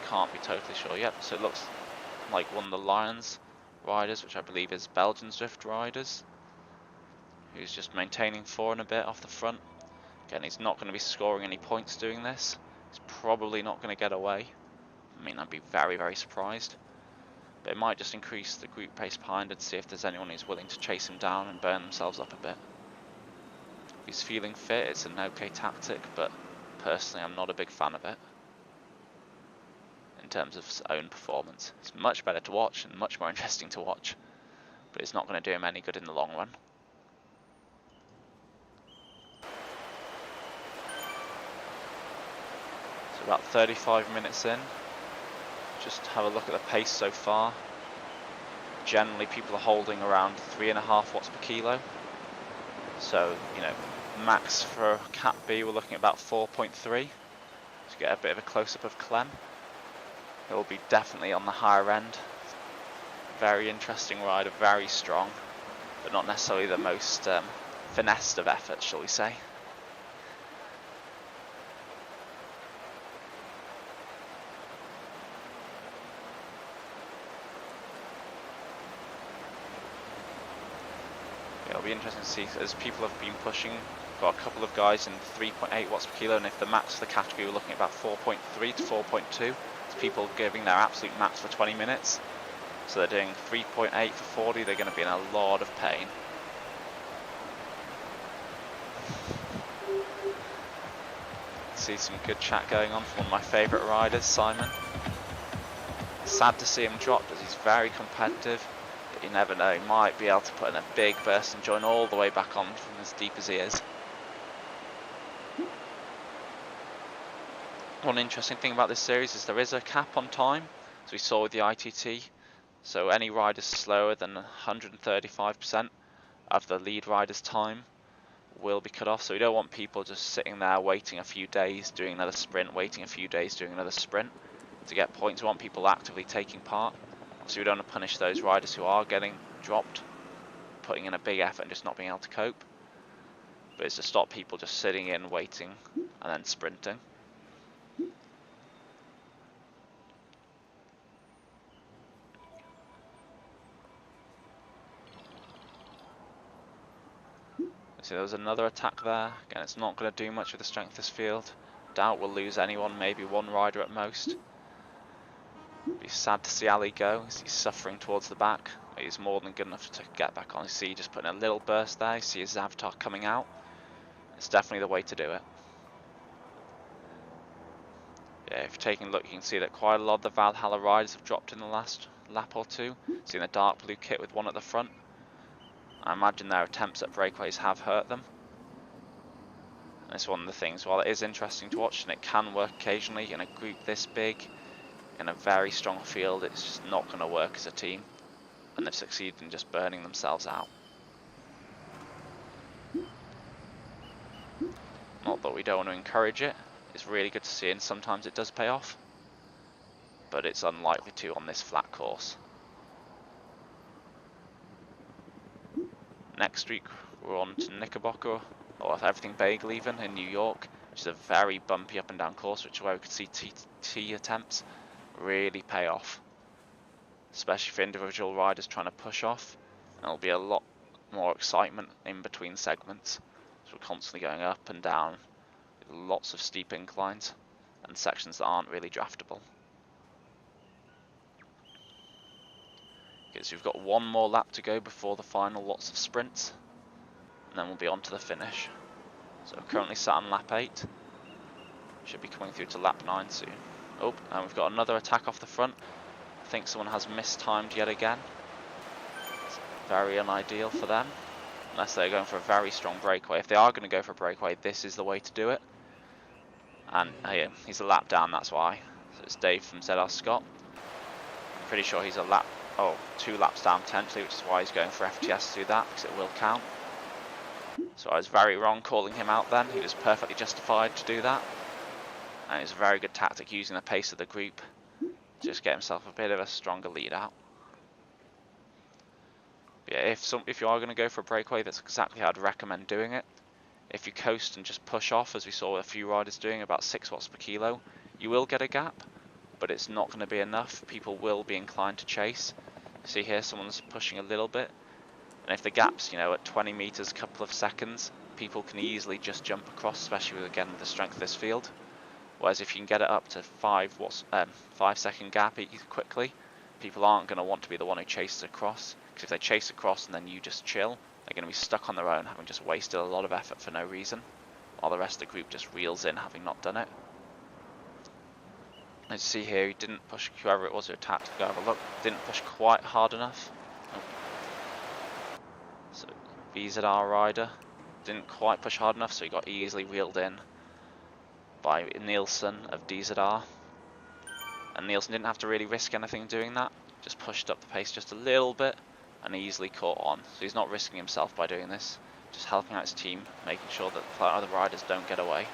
Can't be totally sure yet. So it looks like one of the Lions riders, which I believe is Belgian Zwift riders, who's just maintaining 4 and a bit off the front. Again, he's not going to be scoring any points doing this. He's probably not going to get away. I mean, I'd be very, very surprised. But it might just increase the group pace behind and see if there's anyone who's willing to chase him down and burn themselves up a bit. If he's feeling fit, it's an okay tactic, but personally I'm not a big fan of it. In terms of his own performance, it's much better to watch and much more interesting to watch, but it's not going to do him any good in the long run. So about 35 minutes in, just have a look at the pace so far. Generally people are holding around 3.5 watts per kilo. So, you know, max for Cat B we're looking at about 4.3. To get a bit of a close-up of Clem. It will be definitely on the higher end. Very interesting rider, very strong, but not necessarily the most finessed of efforts, shall we say. It'll be interesting to see as people have been pushing. Got a couple of guys in 3.8 watts per kilo, and if the max for the category we're looking at about 4.3 to 4.2. People giving their absolute max for 20 minutes. So they're doing 3.8 for 40, they're going to be in a lot of pain. See some good chat going on from one of my favourite riders, Simon. Sad to see him drop as he's very competitive, but you never know, he might be able to put in a big burst and join all the way back on from as deep as he is. One interesting thing about this series is there is a cap on time, as we saw with the ITT. So any riders slower than 135% of the lead rider's time will be cut off. So we don't want people just sitting there waiting a few days, doing another sprint, waiting a few days, doing another sprint to get points. We want people actively taking part. So we don't want to punish those riders who are getting dropped, putting in a big effort and just not being able to cope. But it's to stop people just sitting in, waiting, and then sprinting. So there was another attack there. Again, it's not going to do much with the strength of this field. Doubt we'll lose anyone, maybe one rider at most. Be sad to see Ali go, as he's suffering towards the back. He's more than good enough to get back on. You see, just putting a little burst there. You see his avatar coming out. It's definitely the way to do it. if you're taking a look, you can see that quite a lot of the Valhalla riders have dropped in the last lap or two. Seeing the dark blue kit with one at the front. I imagine their attempts at breakaways have hurt them. And it's one of the things, while it is interesting to watch and it can work occasionally in a group this big, in a very strong field, it's just not going to work as a team. And they've succeeded in just burning themselves out. Not that we don't want to encourage it, it's really good to see, and sometimes it does pay off. But it's unlikely to on this flat course. Next week we're on to Knickerbocker, or Everything Bagel even, in New York, which is a very bumpy up and down course, which is where we could see TT attempts really pay off. Especially for individual riders trying to push off, and there'll be a lot more excitement in between segments. So we're constantly going up and down, with lots of steep inclines, and sections that aren't really draftable. Okay, so we've got one more lap to go before the final lots of sprints, and then we'll be on to the finish. So we're currently sat on lap 8, should be coming through to lap 9 soon. Oh, and we've got another attack off the front. I think someone has mistimed yet again. It's very unideal for them, unless they're going for a very strong breakaway. If they are going to go for a breakaway, this is the way to do it. And yeah, he's a lap down, that's why. So it's Dave from ZR Scott. I'm pretty sure he's a lap, 2 laps down potentially, which is why he's going for FTS to do that, because it will count. So I was very wrong calling him out then. He was perfectly justified to do that. And it's a very good tactic, using the pace of the group to just get himself a bit of a stronger lead out. But yeah, if you are going to go for a breakaway, that's exactly how I'd recommend doing it. If you coast and just push off, as we saw a few riders doing, about 6 watts per kilo, you will get a gap, but it's not going to be enough. People will be inclined to chase. See here, someone's pushing a little bit, and if the gap's, at 20 meters, a couple of seconds, people can easily just jump across, especially with, again, the strength of this field. Whereas if you can get it up to 5-second gap quickly, people aren't going to want to be the one who chases across, because if they chase across and then you just chill, they're going to be stuck on their own, having just wasted a lot of effort for no reason, while the rest of the group just reels in, having not done it. As you see here, he didn't push, whoever it was who attacked, go have a look, didn't push quite hard enough. Nope. So VZR rider didn't quite push hard enough, so he got easily reeled in by Nielsen of DZR. And Nielsen didn't have to really risk anything doing that, just pushed up the pace just a little bit and easily caught on. So he's not risking himself by doing this, just helping out his team, making sure that the other riders don't get away.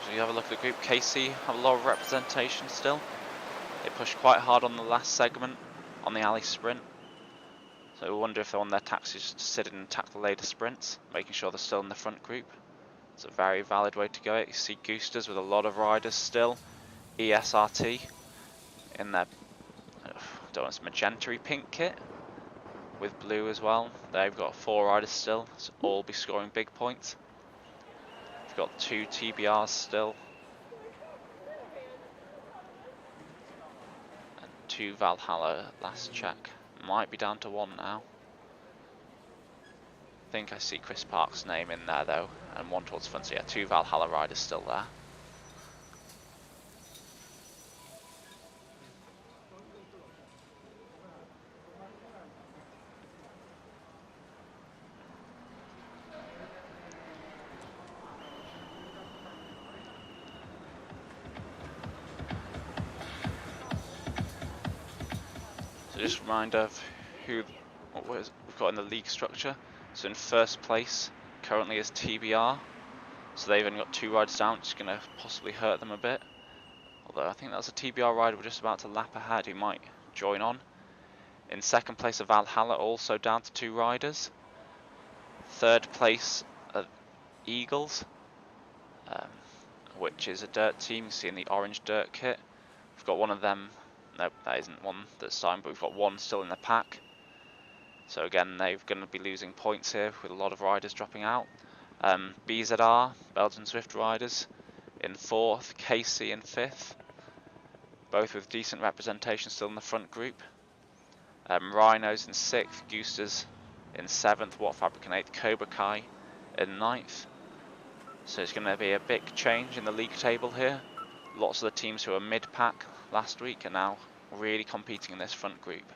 So you have a look at the group. KC have a lot of representation still. They pushed quite hard on the last segment on the alley sprint. So we wonder if they're on their taxis to sit in and attack the later sprints, making sure they're still in the front group. It's a very valid way to go. You see Goosters with a lot of riders still. ESRT in their magenta pink kit with blue as well. They've got 4 riders still, so all be scoring big points. We've got 2 TBRs still. And 2 Valhalla, last check. Might be down to 1 now. I think I see Chris Park's name in there though, and 1 towards the front, so yeah, 2 Valhalla riders still there. So just a reminder of what we've got in the league structure. So in first place currently is TBR, so they've only got 2 riders down, which is going to possibly hurt them a bit. Although I think that's a TBR rider we're just about to lap ahead who might join on. In second place are Valhalla, also down to 2 riders. Third place are Eagles, which is a dirt team. You see in the orange dirt kit. We've got one of them. Nope, that isn't one that's signed, but we've got 1 still in the pack. So again, they're going to be losing points here with a lot of riders dropping out. BZR, Belgian Zwift riders, in 4th, KC in 5th, both with decent representation still in the front group. Rhinos in 6th, Goosters in 7th, Watt Fabric in 8th, Cobra Kai in ninth. So it's going to be a big change in the league table here. Lots of the teams who were mid-pack last week are now really competing in this front group.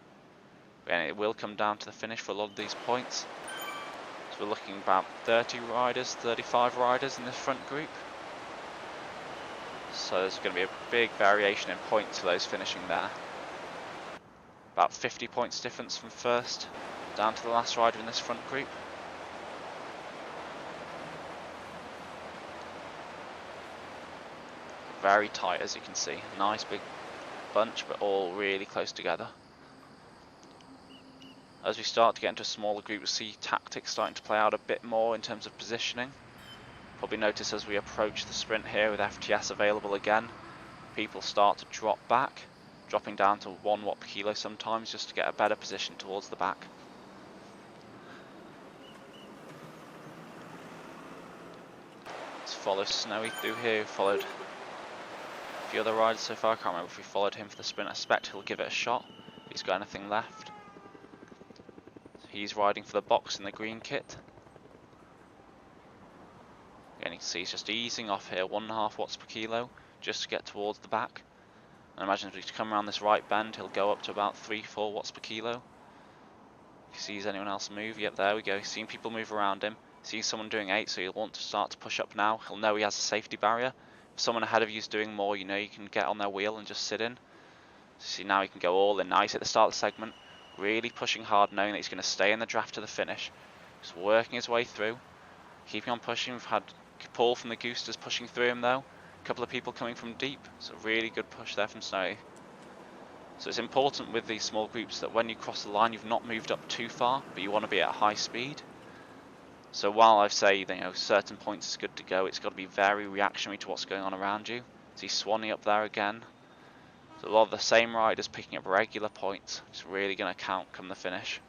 And it will come down to the finish for a lot of these points. So we're looking about 30 riders, 35 riders in this front group. So there's going to be a big variation in points for those finishing there. About 50 points difference from first down to the last rider in this front group. Very tight, as you can see. Nice big bunch, but all really close together. As we start to get into a smaller group, we see tactics starting to play out a bit more in terms of positioning. Probably notice as we approach the sprint here with FTS available again, people start to drop back, dropping down to 1 watt per kilo sometimes just to get a better position towards the back. Let's follow Snowy through here, followed a few other riders so far. I can't remember if we followed him for the sprint. I suspect he'll give it a shot if he's got anything left. He's riding for the box in the green kit. Again, you can see he's just easing off here, 1.5 watts per kilo, just to get towards the back. And imagine if we come around this right bend, he'll go up to about 3-4 watts per kilo. If he sees anyone else move, yep, there we go. He's seen people move around him. Sees someone doing 8, so he'll want to start to push up now. He'll know he has a safety barrier. If someone ahead of you is doing more, you know you can get on their wheel and just sit in. See, now he can go all in. Now he's at the start of the segment, really pushing hard, knowing that he's going to stay in the draft to the finish. Just working his way through, keeping on pushing. We've had Paul from the Goosters pushing through him though. A couple of people coming from deep. So really good push there from Snowy. So it's important with these small groups that when you cross the line, you've not moved up too far, but you want to be at high speed. So while I say, you know, certain points is good to go, it's got to be very reactionary to what's going on around you. See Swanee up there again. So a lot of the same riders picking up regular points. It's really going to count come the finish.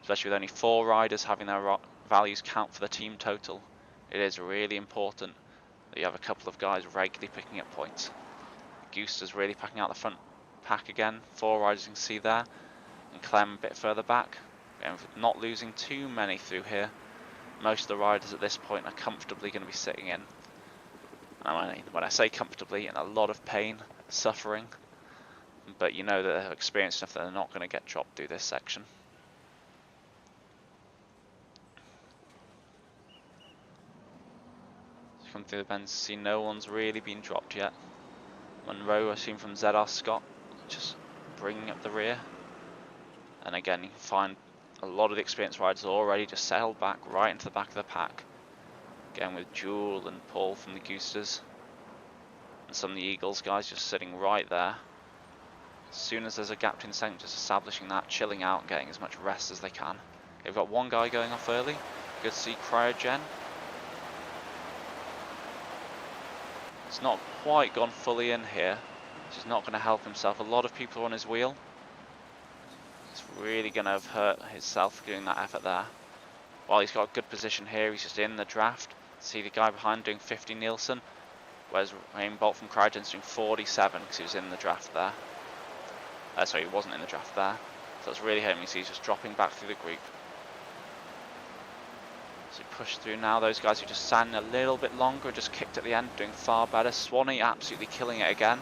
Especially with only 4 riders having their values count for the team total. It is really important that you have a couple of guys regularly picking up points. Gooster's really packing out the front pack again. 4 riders you can see there. And Clem a bit further back. And not losing too many through here. Most of the riders at this point are comfortably going to be sitting in. And when I say comfortably, in a lot of pain, suffering. But you know that they're experienced enough that they're not going to get dropped through this section. Come through the bends, see no one's really been dropped yet. Monroe, I've seen from ZR Scott, just bringing up the rear. And again, you can find a lot of the experienced riders already just settled back right into the back of the pack. Again with Jewel and Paul from the Goosters. And some of the Eagles guys just sitting right there. As soon as there's a gap in segment, just establishing that, chilling out and getting as much rest as they can. They've got one guy going off early. Good to see Cryogen. It's not quite gone fully in here. He's not going to help himself. A lot of people are on his wheel. It's really going to have hurt himself doing that effort there. While he's got a good position here, he's just in the draft. See the guy behind doing 50 Nielsen. Whereas Rain Bolt from Cryogen's doing 47 because he was in the draft there. Sorry, he wasn't in the draft there. So it's really hurting. You see he's just dropping back through the group. So push through now. Those guys who just sat in a little bit longer, just kicked at the end, doing far better. Swanee absolutely killing it again.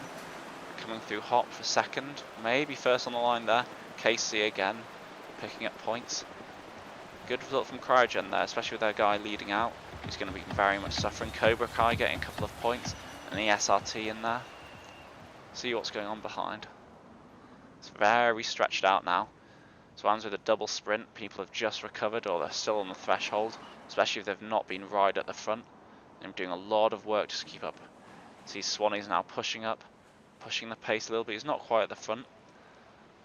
Coming through hot for second. Maybe first on the line there. Casey again, picking up points. Good result from Cryogen there, especially with their guy leading out. He's going to be very much suffering. Cobra Kai getting a couple of points. And the SRT in there. See what's going on behind. It's very stretched out now. So as with a double sprint, people have just recovered or they're still on the threshold. Especially if they've not been right at the front. They're doing a lot of work just to keep up. See Swanee's now pushing up, pushing the pace a little bit. He's not quite at the front,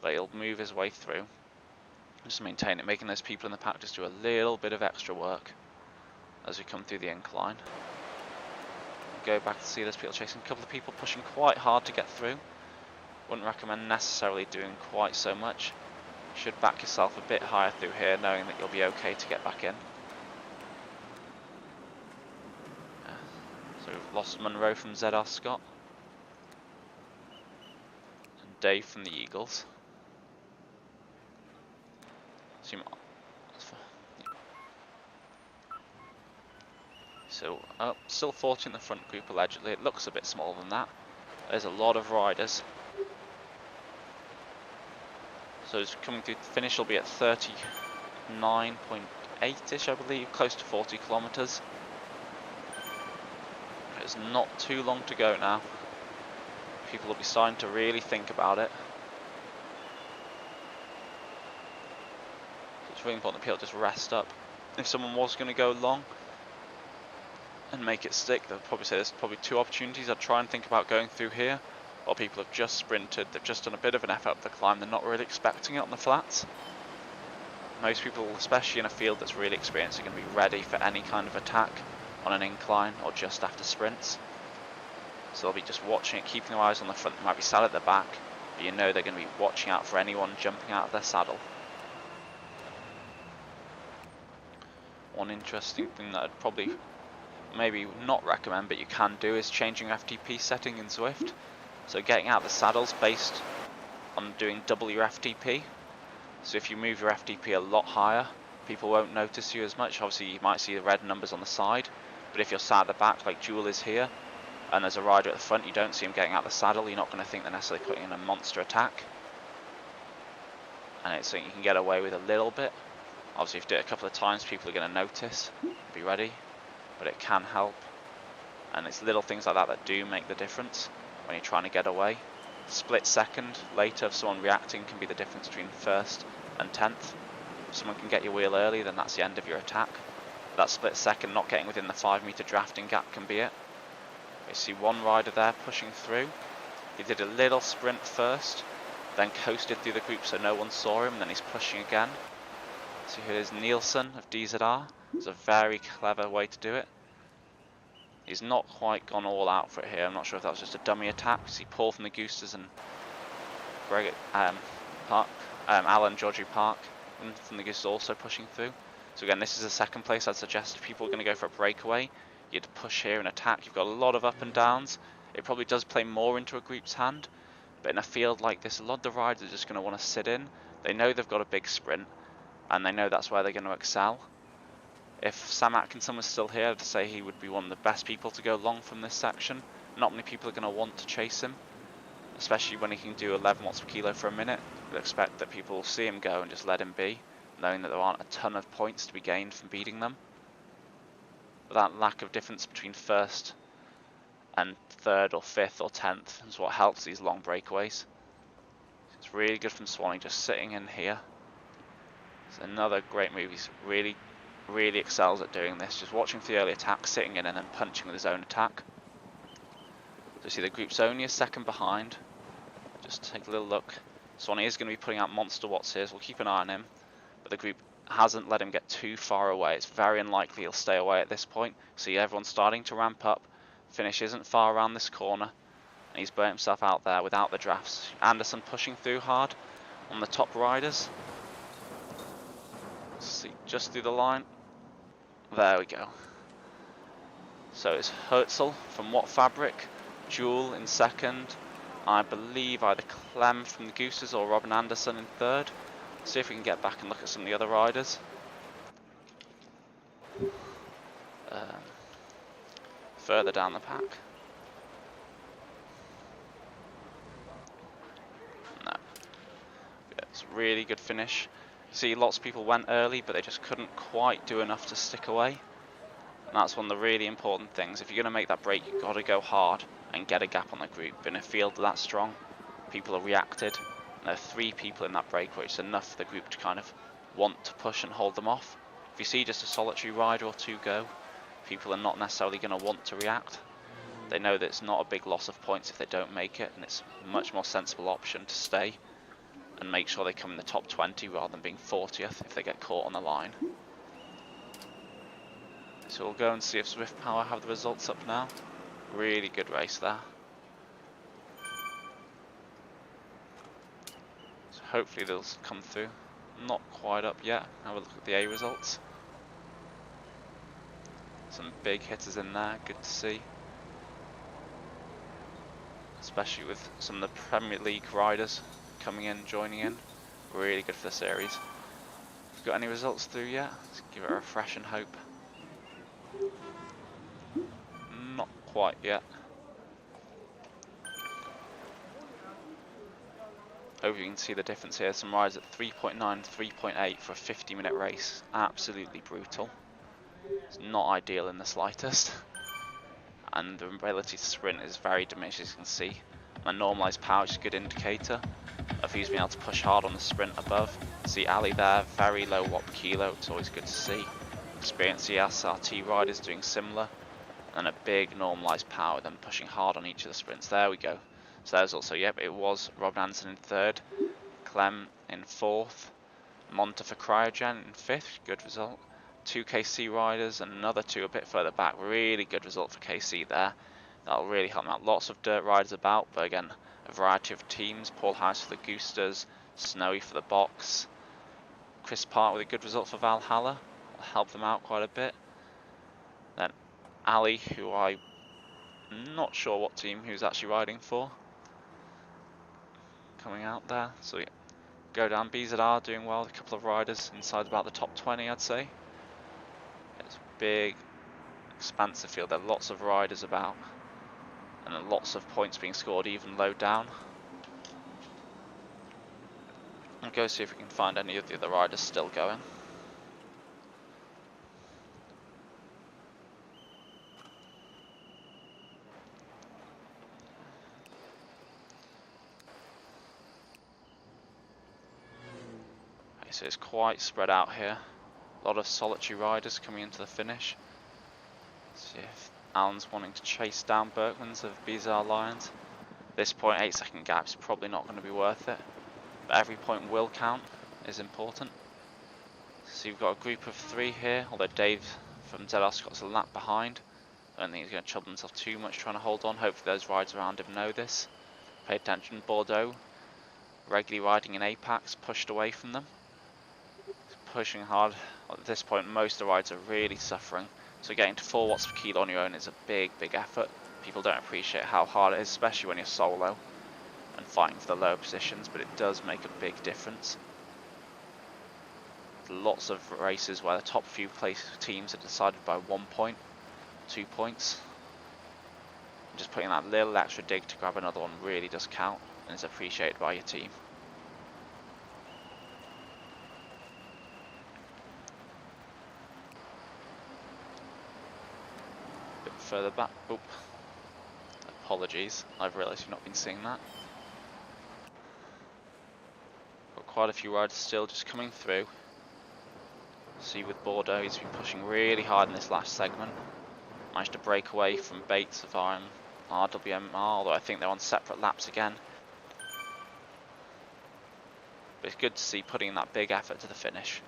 but he'll move his way through. Just maintain it, making those people in the pack just do a little bit of extra work as we come through the incline. Go back to see those people chasing. A couple of people pushing quite hard to get through. Wouldn't recommend necessarily doing quite so much. You should back yourself a bit higher through here, knowing that you'll be okay to get back in. So we've lost Monroe from ZR Scott. And Dave from the Eagles. So, still 40 in the front group allegedly. It looks a bit smaller than that. There's a lot of riders. So it's coming through, the finish will be at 39.8ish, I believe, close to 40 kilometers. It's not too long to go now. People will be starting to really think about it. So it's really important that people just rest up. If someone was going to go long and make it stick, they'll probably say there's probably two opportunities. I'd try and think about going through here, or people have just sprinted, they've just done a bit of an effort up the climb, they're not really expecting it on the flats. Most people, especially in a field that's really experienced, are going to be ready for any kind of attack on an incline or just after sprints. So they'll be just watching it, keeping their eyes on the front. They might be sat at the back, but you know they're going to be watching out for anyone jumping out of their saddle. One interesting thing that I'd probably maybe not recommend, but you can do, is changing your FTP setting in Zwift. So getting out of the saddles based on doing double your FTP. So if you move your FTP a lot higher, people won't notice you as much. Obviously you might see the red numbers on the side, but if you're sat at the back like Jewel is here, and there's a rider at the front, you don't see him getting out of the saddle, you're not going to think they're necessarily putting in a monster attack. And it's something you can get away with a little bit. Obviously if you do it a couple of times, people are going to notice, be ready, but it can help. And it's little things like that that do make the difference when you're trying to get away. Split second later of someone reacting can be the difference between first and 10th. If someone can get your wheel early, then that's the end of your attack. That split second not getting within the 5 meter drafting gap can be it. You see one rider there pushing through. He did a little sprint first, then coasted through the group so no one saw him, and then he's pushing again. So here's Nielsen of DZR. It's a very clever way to do it. He's not quite gone all out for it here. I'm not sure if that was just a dummy attack. You see Paul from the Goosters and Greg, Alan Georgie Park from the Goosters also pushing through. So again, this is a second place. I'd suggest if people are going to go for a breakaway, you'd push here and attack. You've got a lot of up and downs. It probably does play more into a group's hand, but in a field like this, a lot of the riders are just going to want to sit in. They know they've got a big sprint, and they know that's where they're going to excel. If Sam Atkinson was still here, I'd say he would be one of the best people to go long from this section. Not many people are going to want to chase him, especially when he can do 11 watts per kilo for a minute. You'd expect that people will see him go and just let him be, knowing that there aren't a ton of points to be gained from beating them. But that lack of difference between first and third or fifth or 10th is what helps these long breakaways. It's really good from Swanee just sitting in here. It's another great move. He's really excels at doing this, just watching for the early attack, sitting in and then punching with his own attack. So you see the group's only a second behind. Just take a little look. Swanee is going to be putting out monster watts here, so we'll keep an eye on him. But the group hasn't let him get too far away. It's very unlikely he'll stay away at this point. See, everyone's starting to ramp up. Finish isn't far around this corner, and he's burnt himself out there without the drafts. Anderson pushing through hard on the top riders. See, just through the line. There we go. So it's Herzl from What Fabric, Jewel in second, I believe either Clem from the Gooses or Robin Anderson in third. See if we can get back and look at some of the other riders. Further down the pack. No. It's a really good finish. See, lots of people went early, but they just couldn't quite do enough to stick away. And that's one of the really important things. If you're going to make that break, you've got to go hard and get a gap on the group. In a field that strong, people are reacted. And there are 3 people in that break, which is enough for the group to kind of want to push and hold them off. If you see just a solitary rider or 2 go, people are not necessarily going to want to react. They know that it's not a big loss of points if they don't make it, and it's a much more sensible option to stay and make sure they come in the top 20 rather than being 40th if they get caught on the line. So we'll go and see if ZwiftPower have the results up now. Really good race there. So hopefully they'll come through. Not quite up yet. Have a look at the A results. Some big hitters in there, good to see. Especially with some of the Premier League riders coming in, joining in. Really good for the series. Got any results through yet? Let's give it a refresh and hope. quite yet. Hope you can see the difference here. Some riders at 3.9, 3.8 for a 50-minute race. Absolutely brutal. It's not ideal in the slightest. And the ability to sprint is very diminished, as you can see. My normalised power is a good indicator of who's been able to push hard on the sprint above. See Ali there, very low watt per kilo, it's always good to see. Experienced ESRT riders doing similar. And a big normalised power, then pushing hard on each of the sprints. There we go. So there's also, yep, it was Rob Nansen in third, Clem in fourth, Monta for Cryogen in fifth, good result. 2 KC riders and another 2 a bit further back, really good result for KC there. That'll really help them out. Lots of dirt riders about, but again, a variety of teams. Paul Harris for the Goosters, Snowy for the Box, Chris Park with a good result for Valhalla, will help them out quite a bit. Then Ali, who I'm not sure what team he was actually riding for, coming out there. So yeah, go down. BZR doing well, a couple of riders inside about the top 20, I'd say. It's a big, expansive field. There are lots of riders about, and then lots of points being scored even low down. I'll go see if we can find any of the other riders still going. Okay, so it's quite spread out here. A lot of solitary riders coming into the finish. Let's see if Alan's wanting to chase down Berkman's of BZR Lions. This 0.8-second gap is probably not going to be worth it, but every point will count, is important. So you've got a group of 3 here, although Dave from ZR Scott's a lap behind. I don't think he's going to trouble himself too much trying to hold on. Hopefully those riders around him know this. Pay attention. Bordeaux, regularly riding in Apex, pushed away from them. He's pushing hard. At this point, most of the riders are really suffering. So getting to 4 watts per kilo on your own is a big, big effort. People don't appreciate how hard it is, especially when you're solo and fighting for the lower positions, but it does make a big difference. Lots of races where the top few place teams are decided by 1 point, 2 points. Just putting that little extra dig to grab another one really does count and is appreciated by your team. A bit further back. Oop. Apologies, I've realised you've not been seeing that. Got quite a few riders still just coming through. See with Bordeaux, he's been pushing really hard in this last segment. Managed to break away from Bates of RWMR, although I think they're on separate laps again. But it's good to see putting in that big effort to the finish.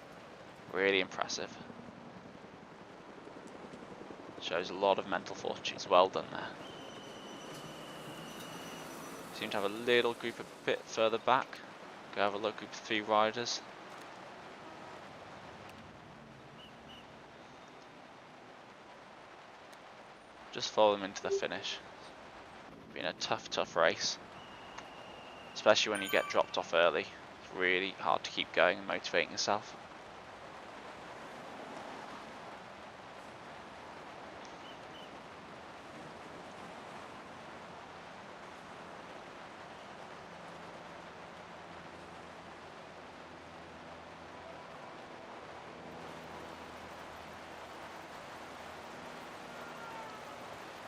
Really impressive. Shows a lot of mental fortitude. Well done there. Seem to have a little group a bit further back. Go have a look, group of 3 riders. Just follow them into the finish. It's been a tough race. Especially when you get dropped off early. It's really hard to keep going and motivating yourself.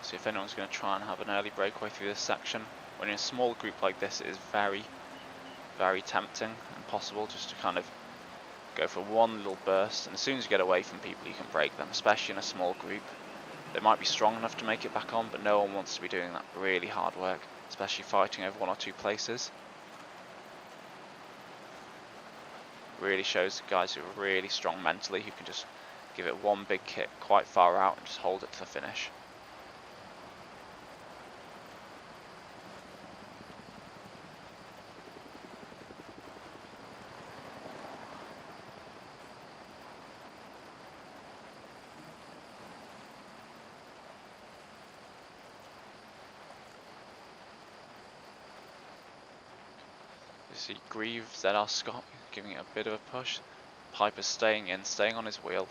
See if anyone's going to try and have an early breakaway through this section. When you're in a small group like this, it is very, very tempting and possible just to kind of go for one little burst, and as soon as you get away from people you can break them, especially in a small group. They might be strong enough to make it back on, but no one wants to be doing that really hard work, especially fighting over 1 or 2 places. Really shows the guys who are really strong mentally, who can just give it one big kick quite far out and just hold it to the finish. You see Grieve, ZR Scott giving it a bit of a push. Piper's staying in, staying on his wheel,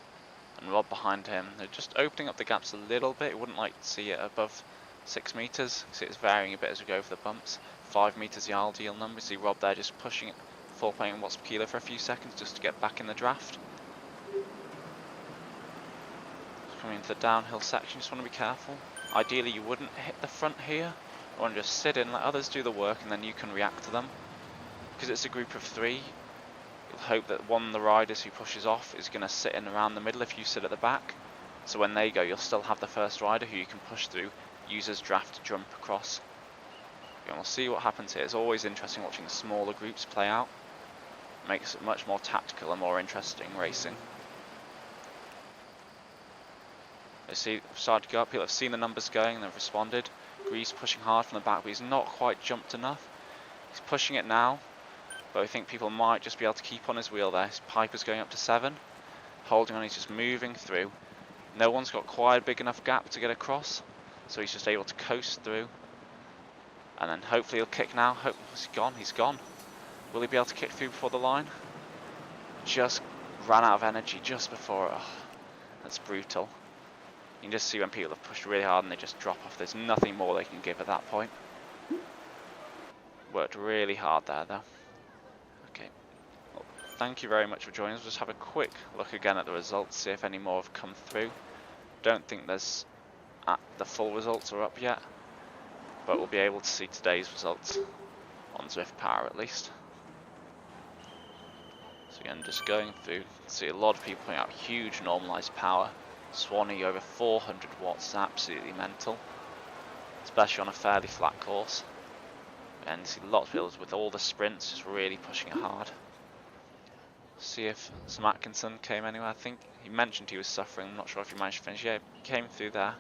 and Rob behind him. They're just opening up the gaps a little bit. You wouldn't like to see it above 6 meters. See it's varying a bit as we go over the bumps. 5 meters the ideal number. See Rob there just pushing it, 4 watts per kilo for a few seconds just to get back in the draft. Coming into the downhill section, just want to be careful. Ideally you wouldn't hit the front here. You want to just sit in, let others do the work, and then you can react to them. Because it's a group of 3, you'll hope that one of the riders who pushes off is going to sit in around the middle if you sit at the back. So when they go, you'll still have the first rider who you can push through, use as draft to jump across. And we'll see what happens here. It's always interesting watching the smaller groups play out. It makes it much more tactical and more interesting racing. You see, started to go up. People have seen the numbers going and they've responded. Grease pushing hard from the back, but he's not quite jumped enough. He's pushing it now, but I think people might just be able to keep on his wheel there. His Piper's going up to 7. Holding on, he's just moving through. No one's got quite a big enough gap to get across, so he's just able to coast through. And then hopefully he'll kick now. He's gone, he's gone. Will he be able to kick through before the line? Just ran out of energy just before it. Oh, that's brutal. You can just see when people have pushed really hard and they just drop off. There's nothing more they can give at that point. Worked really hard there though. Okay. Well, thank you very much for joining us. We'll just have a quick look again at the results, see if any more have come through. Don't think the full results are up yet, but we'll be able to see today's results on ZwiftPower at least. So again, just going through, see a lot of people putting out huge normalized power. Swanee over 400 watts is absolutely mental, especially on a fairly flat course. And you see lots of people with all the sprints just really pushing it hard. See if Sam Atkinson came anywhere. I think he mentioned he was suffering. I'm not sure if he managed to finish. Yeah, he came through there.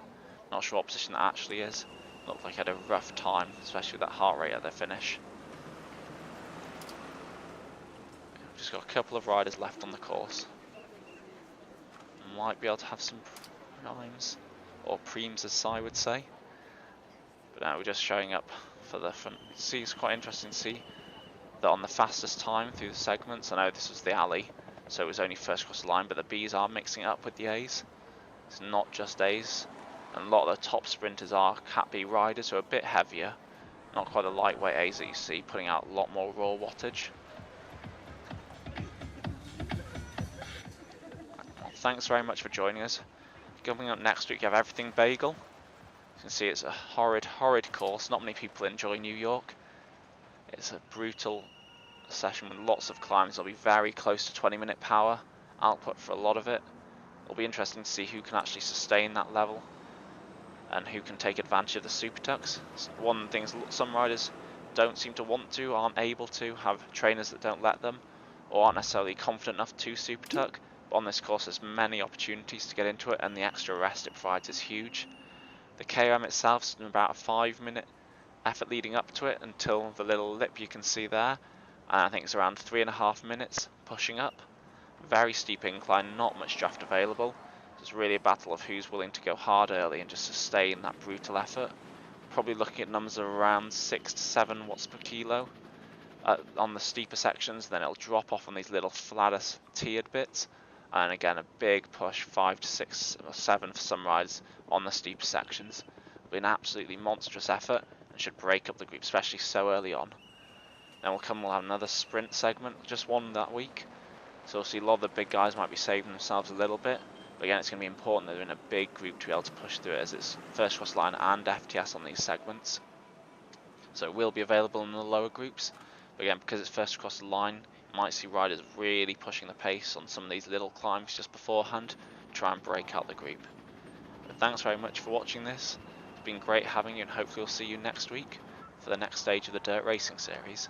Not sure what position that actually is. Looked like he had a rough time, especially with that heart rate at the finish. We've just got a couple of riders left on the course. Might be able to have some primes, or preems as I would say. But now we're just showing up for the front. See, it's quite interesting to see that on the fastest time through the segments. I know this was the alley, so it was only first across the line, but the Bs are mixing it up with the As. It's not just A's, and a lot of the top sprinters are Cat B riders who are a bit heavier, not quite the lightweight A's that you see, putting out a lot more raw wattage. Well, thanks very much for joining us. Coming up next week, you have Everything Bagel. You can see it's a horrid course. Not many people enjoy New York. It's a brutal session with lots of climbs. It'll be very close to 20-minute power output for a lot of it. It'll be interesting to see who can actually sustain that level and who can take advantage of the super tucks. One of the things some riders don't seem to want to, aren't able to, have trainers that don't let them, or aren't necessarily confident enough to super tuck. But on this course there's many opportunities to get into it, and the extra rest it provides is huge. The KOM itself is about a 5-minute effort leading up to it until the little lip you can see there, and I think it's around 3.5 minutes pushing up. Very steep incline, not much draft available. It's really a battle of who's willing to go hard early and just sustain that brutal effort. Probably looking at numbers of around 6 to 7 watts per kilo on the steeper sections, then it'll drop off on these little flatter tiered bits, and again a big push, 5 to 6 or 7 for some riders on the steeper sections. It'll be an absolutely monstrous effort and should break up the group, especially so early on. Then we'll have another sprint segment, just one that week. So we'll see a lot of the big guys might be saving themselves a little bit. But again, it's going to be important that they're in a big group to be able to push through it, as it's first cross line and FTS on these segments. So it will be available in the lower groups. But again, because it's first across the line, you might see riders really pushing the pace on some of these little climbs just beforehand to try and break out the group. But thanks very much for watching this. It's been great having you, and hopefully we'll see you next week for the next stage of the Dirt Racing series.